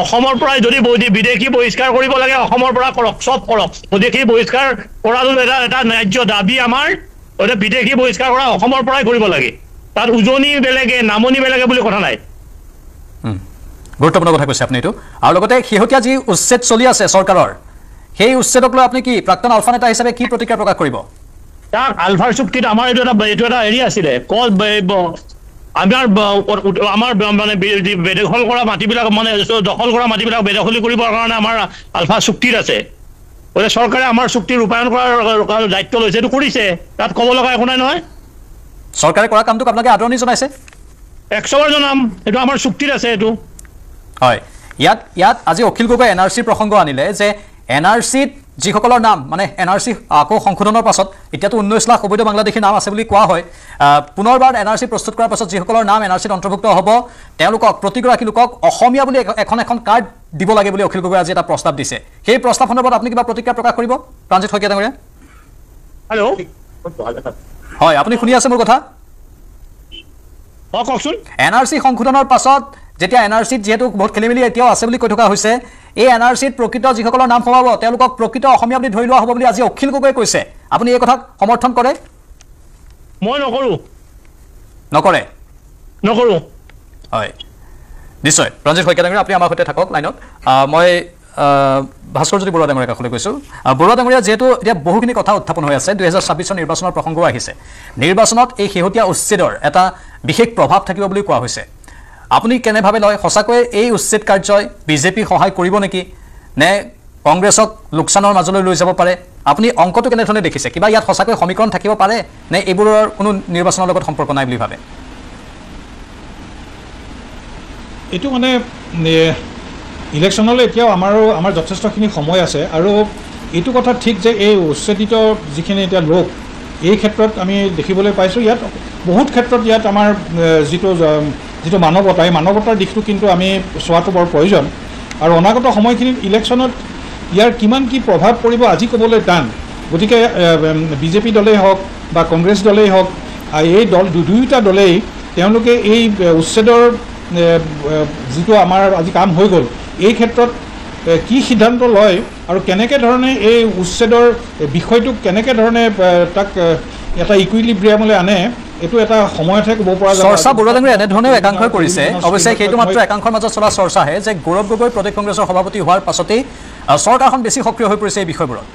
অসমৰ পৰাই যদি বিদেশী বহিষ্কাৰ কৰিব লাগে, অসমৰ পৰা কৰক, চব কৰক। বিদেশী বহিষ্কাৰ কৰাটো এটা ন্যায্য দাবী আমাৰ, গতিকে বিদেশী বহিষ্কাৰ কৰা অসমৰ পৰাই কৰিব লাগে। তাত উজনি বেলেগে নামনি বেলেগে বুলি কথা নাই। গুৰুত্বপূৰ্ণ কথা কৈছে আপুনি এইটো। আৰু লগতে শেহতীয়া যি উচ্ছেদ চলি আছে চৰকাৰৰ, সেই উচ্ছেদক লৈ আপুনি কি প্ৰাক্তন আলফা নেতা হিচাপে কি প্ৰতিক্ৰিয়া প্ৰকাশ কৰিব? তাক আলফাৰ চুক্তিত আমাৰ এইটো এটা হেৰি আছিলে, আমাৰ মানে বেদখল কৰা মাটিবিলাক, মানে দখল কৰা মাটিবিলাক বেদখলি কৰিবৰ কাৰণে আমাৰ আলফা চুক্তিত আছে। গতিকে চৰকাৰে আমাৰ চুক্তি ৰূপায়ণ কৰাৰ দায়িত্ব লৈছে, এইটো কৰিছে, তাত ক'ব লগা একো নাই নহয়। চৰকাৰে কৰা কামটোক আপোনালোকে আদৰণি জনাইছে? 100 বাৰ জনাম, এইটো আমাৰ চুক্তিত আছে এইটো। হয়, ইয়াত আজি অখিল গগৈ NRCৰ প্ৰসংগ আনিলে যে NRCত যিসকলৰ নাম, মানে NRC আকৌ সংশোধনৰ পাছত এতিয়াতো 19 লাখ অবৈধ বাংলাদেশীৰ নাম আছে বুলি কোৱা হয়। পুনৰবাৰ NRC প্ৰস্তুত কৰাৰ পাছত যিসকলৰ নাম NRCত অন্তৰ্ভুক্ত হ'ব, তেওঁলোকক প্ৰতিগৰাকী লোকক অসমীয়া বুলি এখন কাৰ্ড দিব লাগে বুলি অখিল গগৈ আজি এটা প্ৰস্তাৱ দিছে। সেই প্ৰস্তাৱ সন্দৰ্ভত আপুনি কিবা প্ৰতিক্ৰিয়া প্ৰকাশ কৰিব প্ৰাণজিৎ শইকীয়া ডাঙৰীয়া? হেল্ল', হয়, আপুনি শুনি আছে মোৰ কথা? কওকচোন। NRC সংশোধনৰ পাছত যেতিয়া NRCত যিহেতু বহুত খেলিমেলি এতিয়াও আছে বুলি কৈ থকা হৈছে, এই NRCত প্ৰকৃত যিসকলৰ নাম সোমাব তেওঁলোকক প্ৰকৃত অসমীয়া বুলি ধৰি লোৱা হ'ব বুলি আজি অখিল গগৈ কৈছে। আপুনি এই কথাক সমৰ্থন কৰে? মই নকৰোঁ। হয়, নিশ্চয়। প্ৰাণজিৎ শইকীয়া ডাঙৰীয়া, আপুনি আমাৰ সৈতে থাকক লাইনত। মই ভাস্কৰজ্যোতি বৰুৱা ডাঙৰীয়াৰ কাষলৈ গৈছোঁ বৰুৱা ডাঙৰীয়া যিহেতু এতিয়া বহুখিনি কথা উত্থাপন হৈ আছে 2026 নিৰ্বাচনৰ প্ৰসংগও আহিছে নিৰ্বাচনত এই শেহতীয়া উচ্ছেদৰ এটা বিশেষ প্ৰভাৱ থাকিব বুলি কোৱা হৈছে আপুনি কেনেভাৱে লয় সঁচাকৈ এই উচ্ছেদ কাৰ্যই বিজেপি সহায় কৰিব নেকি নে কংগ্ৰেছক লোকচানৰ মাজলৈ লৈ যাব পাৰে আপুনি অংকটো কেনেধৰণে দেখিছে কিবা ইয়াত সঁচাকৈ সমীকৰণ থাকিব পাৰে নে এইবোৰৰ কোনো নিৰ্বাচনৰ লগত সম্পৰ্ক নাই বুলি ভাবে এইটো মানে ইলেকশ্যনলৈ এতিয়াও আমাৰ যথেষ্টখিনি সময় আছে আৰু এইটো কথা ঠিক যে এই উচ্ছেদিত যিখিনি এতিয়া লোক এই ক্ষেত্ৰত আমি দেখিবলৈ পাইছোঁ ইয়াত বহুত ক্ষেত্ৰত ইয়াত আমাৰ যিটো মানৱতা এই মানৱতাৰ দিশটো কিন্তু আমি চোৱাটো বৰ প্ৰয়োজন আৰু অনাগত সময়খিনিত ইলেকশ্যনত ইয়াৰ কিমান কি প্ৰভাৱ পৰিব আজি ক'বলৈ টান গতিকে বিজেপি দলেই হওক বা কংগ্ৰেছ দলেই হওক এই দুয়োটা দলেই তেওঁলোকে এই উচ্ছেদৰ যিটো আমাৰ আজি কাম হৈ গ'ল এই ক্ষেত্ৰত কি সিদ্ধান্ত লয় আৰু কেনেকৈ ধৰণে এই উচ্ছেদৰ বিষয়টোক কেনেকৈ ধৰণে তাক এটা ইকুইলিব্ৰিয়ামলৈ আনে এইটো এটা সময়তহে ক'ব পৰা যায় চৰ্চা বৰুৱা ডাঙৰীয়া এনেধৰণেও একাংশই কৰিছে অৱশ্যে সেইটো মাত্ৰ একাংশৰ মাজত চলা চৰ্চাহে যে গৌৰৱ গগৈ প্ৰদেশ কংগ্ৰেছৰ সভাপতি হোৱাৰ পাছতেই চৰকাৰখন বেছি সক্ৰিয় হৈ পৰিছে এই বিষয়বোৰত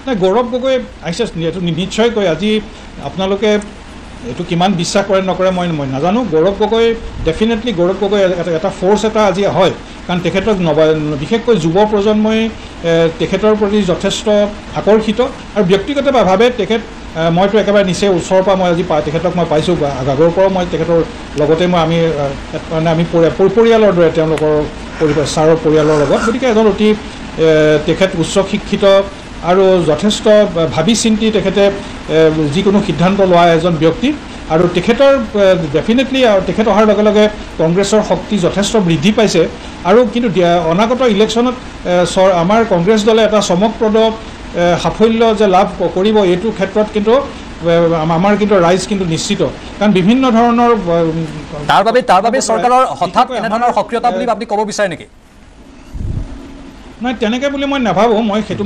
নাই গৌৰৱ গগৈ আহিছে এইটো নিশ্চয়কৈ আজি আপোনালোকে এইটো কিমান বিশ্বাস কৰে নকৰে মই নাজানো গৌৰৱ গগৈ ডেফিনেটলি গৌৰৱ গগৈ এটা ফ'ৰ্চ এটা আজি হয় কাৰণ তেখেতক বিশেষকৈ যুৱ প্ৰজন্মই তেখেতৰ প্ৰতি যথেষ্ট আকৰ্ষিত আৰু ব্যক্তিগতভাৱে তেখেত মইতো একেবাৰে নিচেই ওচৰৰ পৰা মই আজি তেখেতক মই পাইছোঁ আগৰ পৰাও মই তেখেতৰ লগতে আমি পৰিয়ালৰ দৰে তেওঁলোকৰ ছাৰৰ পৰিয়ালৰ লগত গতিকে এজন অতি তেখেত উচ্চ শিক্ষিত আৰু যথেষ্ট ভাবি চিন্তি তেখেতে যিকোনো সিদ্ধান্ত লোৱা এজন ব্যক্তি আৰু তেখেতৰ ডেফিনেটলি তেখেত অহাৰ লগে লগে কংগ্ৰেছৰ শক্তি যথেষ্ট বৃদ্ধি পাইছে আৰু কিন্তু অনাগত ইলেকশ্যনত আমাৰ কংগ্ৰেছ দলে এটা চমকপ্ৰদ সাফল্য যে লাভ কৰিব এইটো ক্ষেত্ৰত কিন্তু আমাৰ কিন্তু ৰাইজ কিন্তু নিশ্চিত কাৰণ বিভিন্ন ধৰণৰ তাৰ বাবে চৰকাৰৰ হঠাৎ এনেধৰণৰ সক্ৰিয়তা বুলি আপুনি ক'ব বিচাৰে নেকি নাই তেনেকৈ বুলি মই নাভাবোঁ সেইটো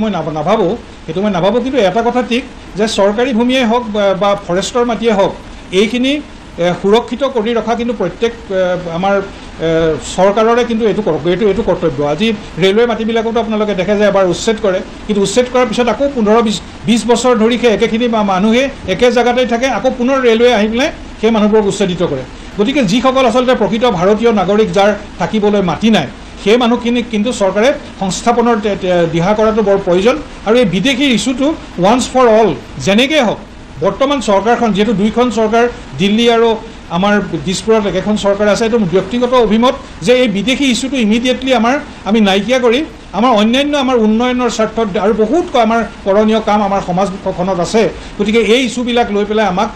মই নাভাবোঁ কিন্তু এটা কথা ঠিক যে চৰকাৰী ভূমিয়েই হওক বা ফৰেষ্টৰ মাটিয়েই হওক এইখিনি সুৰক্ষিত কৰি ৰখা কিন্তু প্ৰত্যেক আমাৰ চৰকাৰৰে কিন্তু এইটো কৰ্তব্য আজি ৰেলৱে মাটিবিলাকতো আপোনালোকে দেখে যে এবাৰ উচ্ছেদ কৰে কিন্তু উচ্ছেদ কৰাৰ পিছত আকৌ 15-20 বছৰ ধৰি সেই একেখিনি মানুহে একে জেগাতেই থাকে আকৌ পুনৰ ৰেলৱে আহি পেলাই সেই মানুহবোৰক উচ্ছেদিত কৰে গতিকে যিসকল আচলতে প্ৰকৃত ভাৰতীয় নাগৰিক যাৰ থাকিবলৈ মাটি নাই সেই মানুহখিনিক কিন্তু চৰকাৰে সংস্থাপনৰ দিহা কৰাটো বৰ প্ৰয়োজন আৰু এই বিদেশী ইছ্যুটো ওৱান্স ফৰ অল যেনেকৈ হওক বৰ্তমান চৰকাৰখন যিহেতু দুইখন চৰকাৰ দিল্লী আৰু আমাৰ দিছপুৰত একেখন চৰকাৰ আছে এইটো ব্যক্তিগত অভিমত যে এই বিদেশী ইছ্যুটো ইমিডিয়েটলি আমি নাইকিয়া কৰি আমাৰ অন্যান্য আমাৰ উন্নয়নৰ স্বাৰ্থত আৰু বহুত আমাৰ কৰণীয় কাম আমাৰ সমাজখনত আছে গতিকে এই ইছ্যুবিলাক লৈ পেলাই আমাক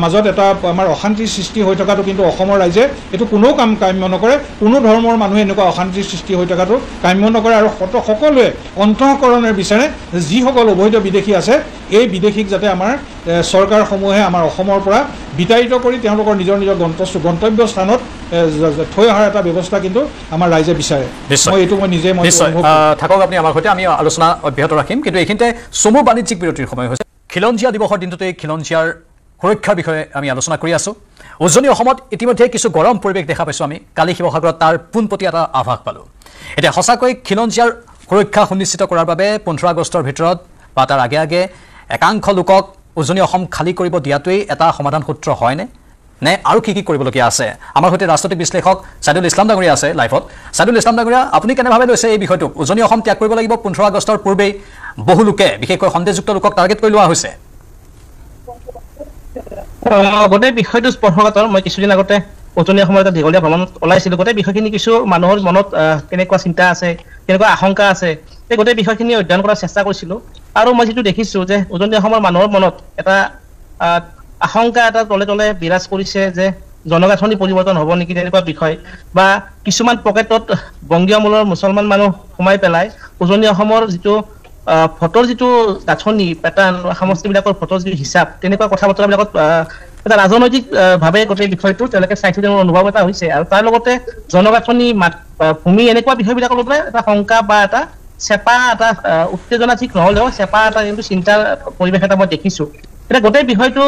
মাজত এটা আমাৰ অশান্তিৰ সৃষ্টি হৈ থকাটো কিন্তু অসমৰ ৰাইজে এইটো কোনো কাম্য নকৰে কোনো ধৰ্মৰ মানুহে এনেকুৱা অশান্তিৰ সৃষ্টি হৈ থকাটো কাম্য নকৰে আৰু সকলোৱে অন্তঃকৰণে বিচাৰে যিসকল অবৈধ বিদেশী আছে এই বিদেশীক যাতে আমাৰ চৰকাৰসমূহে আমাৰ অসমৰ পৰা বিতাড়িত কৰি তেওঁলোকৰ নিজৰ গন্তব্য স্থানত থৈ অহাৰ এটা ব্যৱস্থা কিন্তু আমাৰ ৰাইজে বিচাৰে মই এইটো মই নিজে থাকক আপুনি আমাৰ সৈতে আমি আলোচনা অব্যাহত ৰাখিম কিন্তু এইখিনিতে চমু বাণিজ্যিক বিৰতিৰ সময় হৈছে খিলঞ্জীয়া দিৱসৰ দিনটোতে খিলঞ্জীয়াৰ সুৰক্ষাৰ বিষয়ে আমি আলোচনা কৰি আছোঁ উজনি অসমত ইতিমধ্যে কিছু গৰম পৰিৱেশ দেখা পাইছোঁ আমি কালি শিৱসাগৰত তাৰ পোনপটীয়া এটা আভাস পালোঁ এতিয়া সঁচাকৈ খিলঞ্জীয়াৰ সুৰক্ষা সুনিশ্চিত কৰাৰ বাবে 15 আগষ্টৰ ভিতৰত বা তাৰ আগে আগে একাংশ লোকক উজনি অসম খালী কৰিব দিয়াটোৱেই এটা সমাধান সূত্ৰ হয়নে নে আৰু কি কৰিবলগীয়া আছে আমাৰ সৈতে ৰাজনৈতিক বিশ্লেষক ছাইদুল ইছলাম ডাঙৰীয়া আছে লাইভত ছাইদুল ইছলাম ডাঙৰীয়া আপুনি কেনেভাৱে লৈছে এই বিষয়টোক উজনি অসম ত্যাগ কৰিব লাগিব 15 আগষ্টৰ পূৰ্বেই বহু লোকে বিশেষকৈ সন্দেহযুক্ত লোকক টাৰ্গেট কৰি লোৱা হৈছে গোটেই বিষয়টো স্পৰ্শকাতৰ মই কিছুদিন আগতে উজনি অসমৰ এটা দীঘলীয়া ভ্ৰমণত ওলাইছিলোঁ গোটেই বিষয়খিনি কিছু মানুহৰ মনত কেনেকুৱা চিন্তা আছে কেনেকুৱা আশংকা আছে সেই গোটেই বিষয়খিনি অধ্যয়ন কৰাৰ চেষ্টা কৰিছিলোঁ আৰু মই যিটো দেখিছোঁ যে উজনি অসমৰ মানুহৰ মনত এটা আশংকা এটা তলে তলে বিৰাজ কৰিছে যে জনগাঁথনি পৰিৱৰ্তন হ'ব নেকি তেনেকুৱা বিষয় বা কিছুমান পকেটত বংগীয় মূলৰ মুছলমান মানুহ সোমাই পেলাই উজনি অসমৰ যিটো ভোটৰ যিটো গাঁথনি পেটাৰ্ণ সমষ্টিবিলাকৰ ভোটৰ যিটো হিচাপ তেনেকুৱা কথা বতৰাবিলাকত এটা ৰাজনৈতিক ভাৱে গোটেই বিষয়টো তেওঁলোকে চাইছে যেন অনুভৱ এটা হৈছে আৰু তাৰ লগতে জনগাঁথনি ভূমি এনেকুৱা বিষয়বিলাকৰ লগত এটা শংকা বা এটা চেপা এটা উত্তেজনা ঠিক নহ'লেও চেপা এটা কিন্তু চিন্তাৰ পৰিৱেশ এটা মই দেখিছোঁ এতিয়া গোটেই বিষয়টো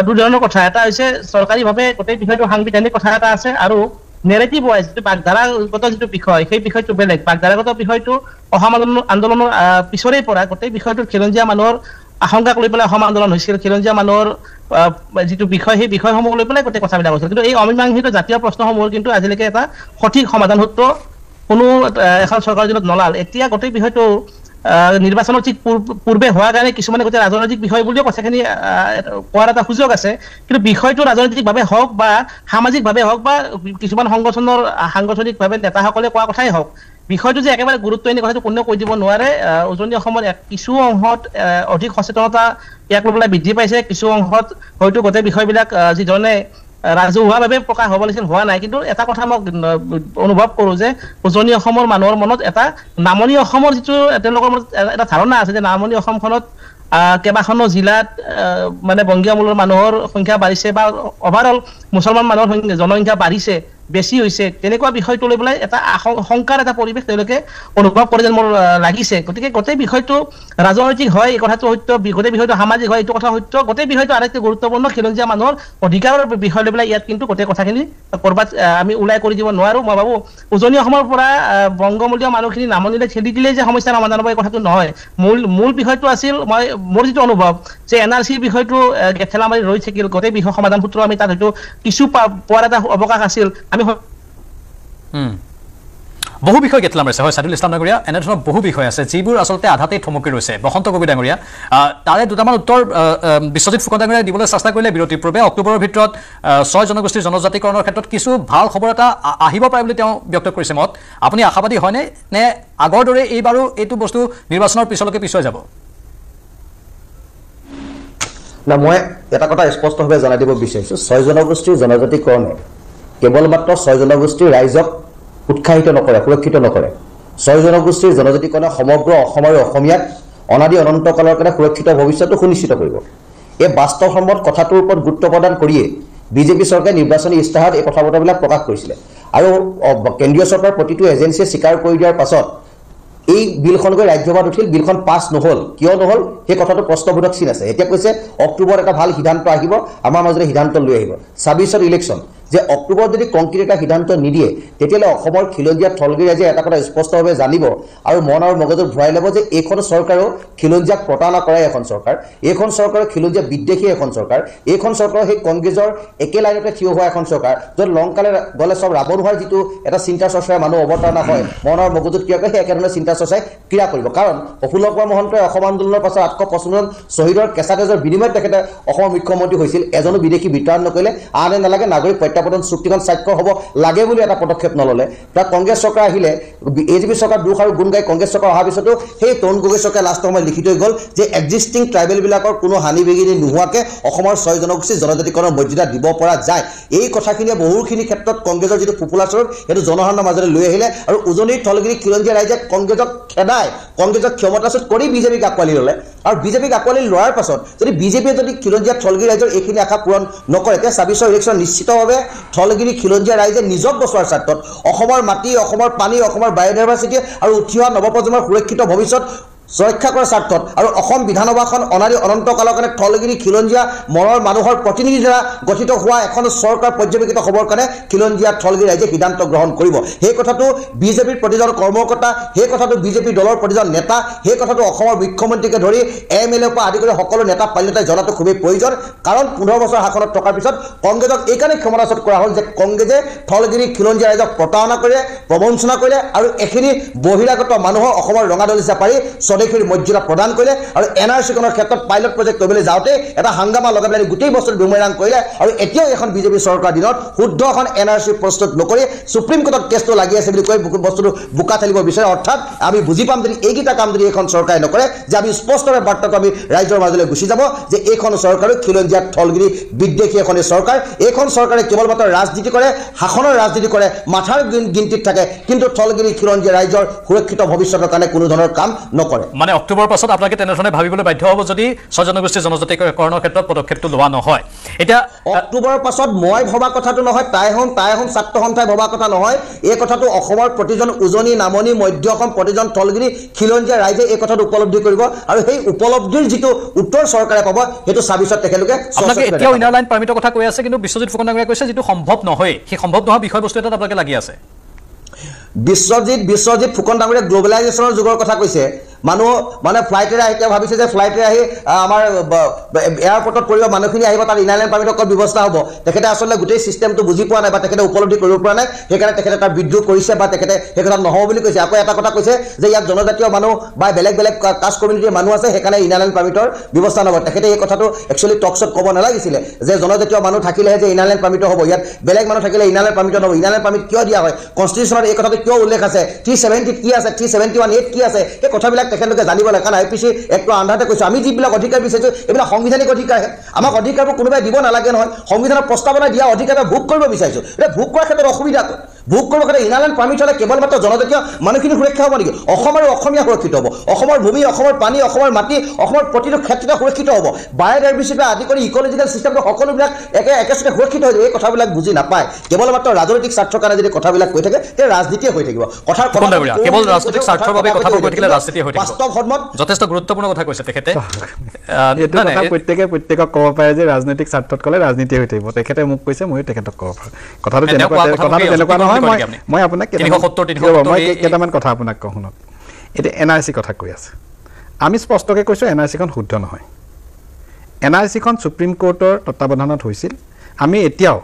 দুধৰণৰ কথা এটা হৈছে চৰকাৰীভাৱে গোটেই বিষয়টো সাংবিধানিক কথা এটা আছে আৰু নেৰেটিভ ৱাইজ যিটো বাগধাৰাগত যিটো বিষয় সেই বিষয়টো বেলেগ বাগধাৰাগত বিষয়টো অসম আন্দোলনৰ পিছৰে পৰা গোটেই বিষয়টোৰ খিলঞ্জীয়া মানুহৰ আশংকাক লৈ পেলাই অসম আন্দোলন হৈছিল খিলঞ্জীয়া মানুহৰ যিটো বিষয় সেই বিষয়সমূহ লৈ পেলাই গোটেই কথাবিলাক হৈছিল কিন্তু এই অমীমাংসিত জাতীয় প্ৰশ্নসমূহৰ কিন্তু আজিলৈকে এটা সঠিক সমাধান সূত্ৰ কোনো এখন চৰকাৰৰ দিনত নলাল এতিয়া গোটেই বিষয়টো নিৰ্বাচনৰ ঠিক পূৰ্বে হোৱাৰ কাৰণে কিছুমানে গোটেই ৰাজনৈতিক বিষয় বুলিও কথাখিনি কোৱাৰ এটা সুযোগ আছে কিন্তু বিষয়টো ৰাজনৈতিকভাৱে হওক বা সামাজিকভাৱে হওক বা কিছুমান সাংগঠনিকভাৱে নেতাসকলে কোৱা কথাই হওক বিষয়টো যে একেবাৰে গুৰুত্বহীন কথাটো কোনেও কৈ দিব নোৱাৰে উজনি অসমৰ কিছু অংশত অধিক সচেতনতা ইয়াক লৈ পেলাই বৃদ্ধি পাইছে কিছু অংশত হয়তো গোটেই বিষয়বিলাক যিধৰণে ৰাজহুৱাভাৱে প্ৰকাশ হ'ব লাগিছিল হোৱা নাই কিন্তু এটা কথা মই অনুভৱ কৰোঁ যে উজনি অসমৰ মানুহৰ মনত এটা নামনি অসমৰ যিটো তেওঁলোকৰ মনত এটা ধাৰণা আছে যে নামনি অসমখনত কেইবাখনো জিলাত মানে বংগীয় মূলৰ মানুহৰ সংখ্যা বাঢ়িছে বা অভাৰঅল মুছলমান মানুহৰ জনসংখ্যা বাঢ়িছে বেছি হৈছে তেনেকুৱা বিষয়টো লৈ পেলাই এটা শংকাৰ এটা পৰিৱেশ তেওঁলোকে অনুভৱ কৰে যেন মোৰ লাগিছে গতিকে গোটেই বিষয়টো ৰাজনৈতিক হয় এই কথাটো সত্য গোটেই বিষয়টো সামাজিক হয় এইটো কথা সত্য গোটেই বিষয়টো আটাইতকৈ গুৰুত্বপূৰ্ণ খিলঞ্জীয়া মানুহৰ অধিকাৰৰ বিষয় লৈ পেলাই ইয়াত কিন্তু গোটেই কথাখিনি ক'ৰবাত আমি ওলাই কৰি দিব নোৱাৰোঁ মই ভাবোঁ উজনি অসমৰ পৰা বংগমূলীয় মানুহখিনি নামনিলৈ ঠেলি দিলেই যে সমস্যাৰ সমাধান হ'ব এই কথাটো নহয় মূল বিষয়টো আছিল মোৰ যিটো অনুভৱ যে NRCৰ বিষয়টো গেঠেলা মাৰি ৰৈ থাকিল গোটেই বিষয় সমাধান সূত্ৰ আমি তাত হয়তো কিছু পোৱাৰ এটা অৱকাশ আছিল আমি বহু বিষয় গেটলা মাৰিছে হয় সাদুল ইছলাম ডাঙৰীয়া এনেধৰণৰ বহু বিষয় আছে যিবোৰ আচলতে আধাতেই থমকি ৰৈছে বসন্ত গগৈ ডাঙৰীয়া তাৰে দুটামান উত্তৰ বিশ্বজিৎ ফুকন ডাঙৰীয়াই দিবলৈ চেষ্টা কৰিলে বিৰতিৰ পূৰ্বে অক্টোবৰৰ ভিতৰত 6 জনগোষ্ঠীৰ জনজাতিকৰণৰ ক্ষেত্ৰত কিছু ভাল খবৰ এটা আহিব পাৰে বুলি তেওঁ ব্যক্ত কৰিছে মত আপুনি আশাবাদী হয়নে নে আগৰ দৰে এইবাৰো এইটো বস্তু নিৰ্বাচনৰ পিছলৈকে পিছুৱাই যাব না মই এটা কথা স্পষ্টভাৱে জনাই দিব বিচাৰিছোঁ 6 জনগোষ্ঠীৰ জনজাতিকৰণে কেৱল মাত্ৰ 6 জনগোষ্ঠীৰ ৰাইজক উৎসাহিত নকৰে সুৰক্ষিত নকৰে 6 জনগোষ্ঠীৰ জনজাতিকৰণে সমগ্ৰ অসম আৰু অসমীয়াক অনাদি অনন্তকালৰ কাৰণে সুৰক্ষিত ভৱিষ্যতটো সুনিশ্চিত কৰিব এই বাস্তৱসন্মত কথাটোৰ ওপৰত গুৰুত্ব প্ৰদান কৰিয়ে বিজেপি চৰকাৰে নিৰ্বাচনী ইস্তাহাৰত এই কথাবতৰাবিলাক প্ৰকাশ কৰিছিলে আৰু কেন্দ্ৰীয় চৰকাৰৰ প্ৰতিটো এজেন্সিয়ে স্বীকাৰ কৰি দিয়াৰ পাছত এই বিলখন গৈ ৰাজ্যসভাত উঠিল বিলখন পাছ নহ'ল কিয় নহ'ল সেই কথাটো প্ৰশ্নবোধক চিন আছে এতিয়া কৈছে অক্টোবৰত এটা ভাল সিদ্ধান্ত আহিব আমাৰ মাজৰে সিদ্ধান্ত লৈ আহিব 26ৰ ইলেকশ্যন যে অক্টোবৰত যদি কংক্ৰিট এটা সিদ্ধান্ত নিদিয়ে তেতিয়াহ'লে অসমৰ খিলঞ্জীয়া থলগী ৰাইজে এটা কথা স্পষ্টভাৱে জানিব আৰু মন আৰু মগজুত ভৰাই ল'ব যে এইখন চৰকাৰেও খিলঞ্জীয়াক প্ৰতাৰণা কৰাই এখন চৰকাৰ এইখন চৰকাৰৰ খিলঞ্জীয়া বিদ্বেষী এখন চৰকাৰ এইখন চৰকাৰৰ সেই কংগ্ৰেছৰ একে লাইনতে থিয় হোৱা এখন চৰকাৰ য'ত লংকালে গ'লে চব ৰাৱণ হোৱাৰ যিটো এটা চিন্তা চৰ্চাৰে মানুহ অৱতাৰণা হয় মন আৰু মগজুত ক্ৰিয়া কৰে সেই একেধৰণে চিন্তা চৰ্চাই ক্ৰিয়া কৰিব কাৰণ প্ৰফুল্ল কুমাৰ মহন্তই অসম আন্দোলনৰ পাছত 855 শ্বহীদৰ কেঁচা তেজৰ বিনিময়ত তেখেতে অসমৰ মুখ্যমন্ত্ৰী হৈছিল এজনো বিদেশী বিতৰণ নকৰিলে আনে নালাগে নাগৰিক প্ৰত্যাৱৰ্তন চুক্তিখন স্বাক্ষৰ হ'ব লাগে বুলি এটা পদক্ষেপ নল'লে তাত কংগ্ৰেছ চৰকাৰ আহিলে এজিপি চৰকাৰ দুখ আৰু গুণ গাই কংগ্ৰেছ চৰকাৰ অহাৰ পিছতো সেই তৰুণ গগৈ চৰকাৰে লাষ্ট সময়ত লিখি থৈ গ'ল যে এক্সিষ্টিং ট্ৰাইবেলবিলাকৰ কোনো হানি বিঘিনি নোহোৱাকৈ অসমৰ 6 জনগোষ্ঠীৰ জনজাতিকৰণৰ মৰ্যাদা দিব পৰা যায় এই কথাখিনিয়ে বহুখিনি ক্ষেত্ৰত কংগ্ৰেছৰ যিটো ফুপুলা স্বৰূপ সেইটো জনসাধাৰণৰ মাজলৈ লৈ আহিলে আৰু উজনিৰ থলগিৰি খিলঞ্জীয়া ৰাইজে কংগ্ৰেছক খেদাই কংগ্ৰেছক ক্ষমতাচ্যুত কৰি বিজেপিক আঁকোৱালি ল'লে আৰু বিজেপিক আঁকোৱালি লোৱাৰ পাছত যদি বিজেপিয়ে যদি খিলঞ্জীয়া থলগিৰি ৰাইজৰ এইখিনি আশা পূৰণ নকৰে তেতিয়া 26ৰ ইলেকশ্যন নিশ্চিতভাৱে থলগিৰি খিলঞ্জীয়া ৰাইজে নিজক বচোৱাৰ স্বাৰ্থত অসমৰ মাটি অসমৰ পানী অসমৰ বায়'ডাইভাৰ্চিটি আৰু উঠি অহা নৱপ্ৰজন্মৰ সুৰক্ষিত ভৱিষ্যত সুৰক্ষা কৰাৰ স্বাৰ্থত আৰু অসম বিধানসভাখন অনাদি অনন্তকালৰ কাৰণে থলগিৰি খিলঞ্জীয়া মনৰ মানুহৰ প্ৰতিনিধিৰ দ্বাৰা গঠিত হোৱা এখন চৰকাৰ পৰ্যবেক্ষিত হ'বৰ কাৰণে খিলঞ্জীয়া থলগিৰি ৰাইজে সিদ্ধান্ত গ্ৰহণ কৰিব সেই কথাটো বিজেপিৰ প্ৰতিজন কৰ্মকৰ্তা সেই কথাটো বিজেপি দলৰ প্ৰতিজন নেতা সেই কথাটো অসমৰ মুখ্যমন্ত্ৰীকে ধৰি MLA পৰা আদি কৰি সকলো নেতা পাৰ্লিনেতাই জনাটো খুবেই প্ৰয়োজন কাৰণ 15 বছৰ শাসনত থকাৰ পিছত কংগ্ৰেছক এইকাৰণে ক্ষমতাচ্যুত কৰা হ'ল যে কংগ্ৰেছে থলগিৰি খিলঞ্জীয়া ৰাইজক প্ৰতাৰণা কৰে প্ৰবঞ্চনা কৰিলে আৰু এখিনি বহিৰাগত মানুহৰ অসমৰ ৰঙাদলিচা পাৰি স্বদেশীৰ মৰ্যাদা প্ৰদান কৰিলে আৰু NRCখনৰ ক্ষেত্ৰত পাইলট প্ৰজেক্ট কৰিবলৈ যাওঁতে এটা হাংগামা লগাই পেলাই গোটেই বস্তুটো বুমেৰাং কৰিলে আৰু এতিয়াও এখন বিজেপি চৰকাৰ দিনত শুদ্ধ এখন NRC প্ৰস্তুত নকৰি সুপ্ৰিম কোৰ্টত কেছটো লাগি আছে বুলি কৈ বস্তুটো বোকা ঠেলিব বিচাৰে অৰ্থাৎ আমি বুজি পাম যদি এইকেইটা কাম যদি এখন চৰকাৰে নকৰে যে আমি স্পষ্টভাৱে বাৰ্তাটো আমি ৰাইজৰ মাজলৈ গুচি যাব যে এইখন চৰকাৰে খিলঞ্জীয়া থলগিৰি বিদ্বেষী এখন চৰকাৰ এইখন চৰকাৰে কেৱল মাত্ৰ ৰাজনীতি কৰে শাসনৰ ৰাজনীতি কৰে মাথাৰ গিনতিত থাকে কিন্তু থলগিৰি খিলঞ্জীয়া ৰাইজৰ সুৰক্ষিত ভৱিষ্যতৰ কাৰণে কোনো ধৰণৰ কাম নকৰে কৰে মানে অক্টোবৰৰ পাছত আপোনালোকে তেনেধৰণে ভাবিবলৈ বাধ্য হ'ব যদি ছয় জনগোষ্ঠীৰ জনজাতিকৰণৰ ক্ষেত্ৰত পদক্ষেপটো লোৱা নহয় এতিয়া অক্টোবৰৰ পাছত মই ভবা কথাটো নহয় তাই হম ছাত্ৰ সন্থাই ভবা কথা নহয় এই কথাটো অসমৰ প্ৰতিজন উজনি নামনি মধ্য অসম প্ৰতিজন তলগিৰি খিলঞ্জীয়া ৰাইজে এই কথাটো উপলব্ধি কৰিব আৰু সেই উপলব্ধিৰ যিটো উত্তৰ চৰকাৰে পাব সেইটো ২৬ত তেখেতলোকে আপোনালোকে এতিয়াও ইনাৰ লাইন পাৰ্মিটৰ কথা কৈ আছে কিন্তু বিশ্বজিৎ ফুকন ডাঙৰীয়াই কৈছে যিটো সম্ভৱ নহয় সেই সম্ভৱ নোহোৱা বিষয়বস্তু এটাত আপোনালোকে লাগি আছে বিশ্বজিৎ ফুকন ডাঙৰীয়াই গ্লোবেলাইজেশ্যনৰ যুগৰ কথা কৈছে মানুহ মানে ফ্লাইটেৰে আহি তেওঁ ভাবিছে যে ফ্লাইটেৰে আহি আমাৰ এয়াৰপৰ্টত পৰিব মানুহখিনি আহিব তাত ইনাৰ লাইন পাৰ্মিটৰ অকল ব্যৱস্থা হ'ব তেখেতে আচলতে গোটেই চিষ্টেমটো বুজি পোৱা নাই বা তেখেতে উপলব্ধি কৰিব পৰা নাই সেইকাৰণে তেখেতে তাৰ বিদ্ৰোহ কৰিছে বা তেখেতে সেই কথা নহ'ব বুলি কৈছে আকৌ এটা কথা কৈছে যে ইয়াত জনজাতীয় মানুহ বা বেলেগ কাষ্ট কমিউনিটিৰ মানুহ আছে সেইকাৰণে ইনাৰ লাইন পাৰ্মিটৰ ব্যৱস্থা নহ'ব তেখেতে এই কথাটো একচুৱেলি টকছত ক'ব নালাগিছিলে যে জনজাতীয় মানুহ থাকিলেহে যে ইনাৰ লাইন পাৰ্মিটৰ হ'ব ইয়াত বেলেগ মানুহ থাকিলে ইনাৰ লাইন পাৰ্মিটৰ নহ'ব ইনাৰ লাইন পাৰ্মিট কিয় দিয়া হয় কনষ্টিটিউশ্যনত এই কথাটো কিয় উল্লেখ আছে 370 কি আছে 371 কি আছে সেই কথাবিলাক তেখেতলোকে জানিব লাগে কাৰণ IPC একটো আন্ধাৰতে কৈছোঁ আমি যিবিলাক অধিকাৰ বিচাৰিছোঁ এইবিলাক সাংবিধানিক অধিকাৰহে আমাক অধিকাৰবোৰ কোনোবাই দিব নালাগে নহয় সংবিধানৰ প্ৰস্তাৱনা দিয়া অধিকাৰে ভোগ কৰিব বিচাৰিছোঁ এতিয়া ভোগ কৰাৰ ক্ষেত্ৰত অসুবিধা ভোগ কৰিবৰ কাৰণে ইনাৰ লাইন পাৰ্মিট হ'লে কেৱল মাত্ৰ জনজাতীয় মানুহখিনি সুৰক্ষা হ'ব নেকি অসম আৰু অসমীয়া সুৰক্ষিত হ'ব অসমৰ ভূমি অসমৰ পানী অসমৰ মাটি অসমৰ প্ৰতিটো ক্ষেত্ৰতে সুৰক্ষিত হ'ব বায়'ডাইভাৰ্চিটিৰ পৰা আদি কৰি ইক'লজিকেল চিষ্টেমটো সকলোবিলাক একেচতে সুৰক্ষিত হৈ যাব এই কথাবিলাক বুজি নাপায় কেৱল মাত্ৰ ৰাজনৈতিক স্বাৰ্থৰ কাৰণে যদি কথাবিলাক কৈ থাকে তেতিয়া ৰাজনীতিয়ে হৈ থাকিব কেৱল ৰাজনৈতিক স্বাৰ্থৰ বাবে কথাবোৰ কৈ থাকিলে ৰাজনীতি হৈ থাকিব বাস্তৱ ধৰ্মত যথেষ্ট গুৰুত্বপূৰ্ণ কথা কৈছে তেখেতে প্ৰত্যেকক ক'ব পাৰে যে ৰাজনৈতিক স্বাৰ্থত ক'লে ৰাজনীতি হৈ থাকিব তেখেতে মোক কৈছে ময়ো তেখেতক ক'ব পাৰোঁ কথাটো তেনেকুৱা নহয় মই আপোনাক কেইটামান কথা আপোনাক কওঁ শুনক এতিয়া NRC কথা কৈ আছে আমি স্পষ্টকৈ কৈছোঁ NRCখন শুদ্ধ নহয় NRCখন সুপ্ৰিম কোৰ্টৰ তত্বাৱধানত হৈছিল আমি এতিয়াও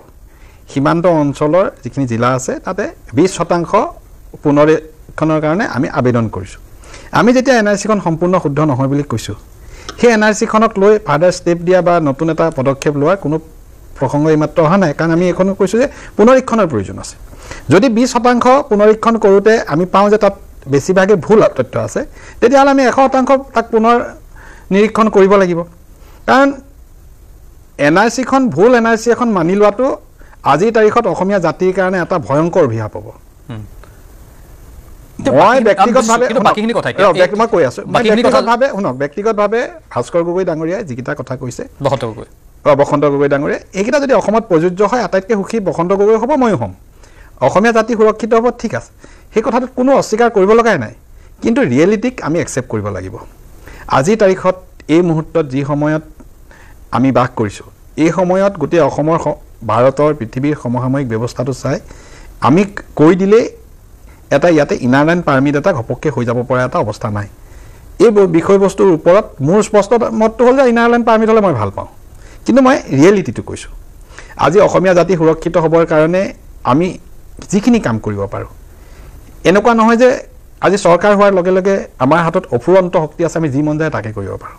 সীমান্ত অঞ্চলৰ যিখিনি জিলা আছে তাতে 20% পুনৰীক্ষণৰ কাৰণে আমি আবেদন কৰিছোঁ আমি যেতিয়া NRCখন সম্পূৰ্ণ শুদ্ধ নহয় বুলি কৈছোঁ সেই NRCখনক লৈ ফাৰ্ডাৰ ষ্টেপ দিয়া বা নতুন এটা পদক্ষেপ লোৱাৰ কোনো প্ৰসংগ এইমাত্ৰ অহা নাই কাৰণ আমি এখনো কৈছোঁ যে পুনৰীক্ষণৰ প্ৰয়োজন আছে যদি 20% পুনৰীক্ষণ কৰোঁতে আমি পাওঁ যে তাত বেছিভাগে ভুল তথ্য আছে তেতিয়াহ'লে আমি 100% তাক পুনৰ নিৰীক্ষণ কৰিব লাগিব কাৰণ NRCখন ভুল NRC এখন মানি লোৱাটো আজিৰ তাৰিখত অসমীয়া জাতিৰ কাৰণে এটা ভয়ংকৰ অভিশাপ হ'ব মই ব্যক্তিগতভাৱে ভাস্কৰ গগৈ ডাঙৰীয়াই যিকেইটা কথা কৈছে বসন্ত গগৈ ডাঙৰীয়াই এইকেইটা যদি অসমত প্ৰযোজ্য হয় আটাইতকৈ সুখী বসন্ত গগৈ হ'ব ময়ো হ'ম অসমীয়া জাতি সুৰক্ষিত হ'ব ঠিক আছে সেই কথাটোত কোনো অস্বীকাৰ কৰিব লগাই নাই কিন্তু ৰিয়েলিটিক আমি একচেপ্ট কৰিব লাগিব আজিৰ তাৰিখত এই মুহূৰ্তত যি সময়ত আমি বাস কৰিছোঁ এই সময়ত গোটেই অসমৰ ভাৰতৰ পৃথিৱীৰ সমসাময়িক ব্যৱস্থাটো চাই আমি কৈ দিলে এটা ইয়াতে ইনাৰ লাইন পাৰ্মিট এটা ঘপককৈ হৈ যাব পৰা এটা অৱস্থা নাই এই বিষয়বস্তুৰ ওপৰত মোৰ স্পষ্ট মতটো হ'ল যে ইনাৰ লাইন পাৰ্মিট হ'লে মই ভাল পাওঁ কিন্তু মই ৰিয়েলিটিটো কৈছোঁ আজি অসমীয়া জাতি সুৰক্ষিত হ'বৰ কাৰণে আমি যিখিনি কাম কৰিব পাৰোঁ এনেকুৱা নহয় যে আজি চৰকাৰ হোৱাৰ লগে লগে আমাৰ হাতত অফুৰন্ত শক্তি আছে আমি যি মন যায় তাকে কৰিব পাৰোঁ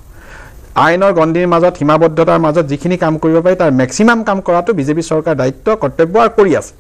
আইনৰ গণ্ডিৰ মাজত সীমাবদ্ধতাৰ মাজত যিখিনি কাম কৰিব পাৰি তাৰ মেক্সিমাম কাম কৰাটো বিজেপি চৰকাৰ দায়িত্ব কৰ্তব্য আৰু কৰি আছে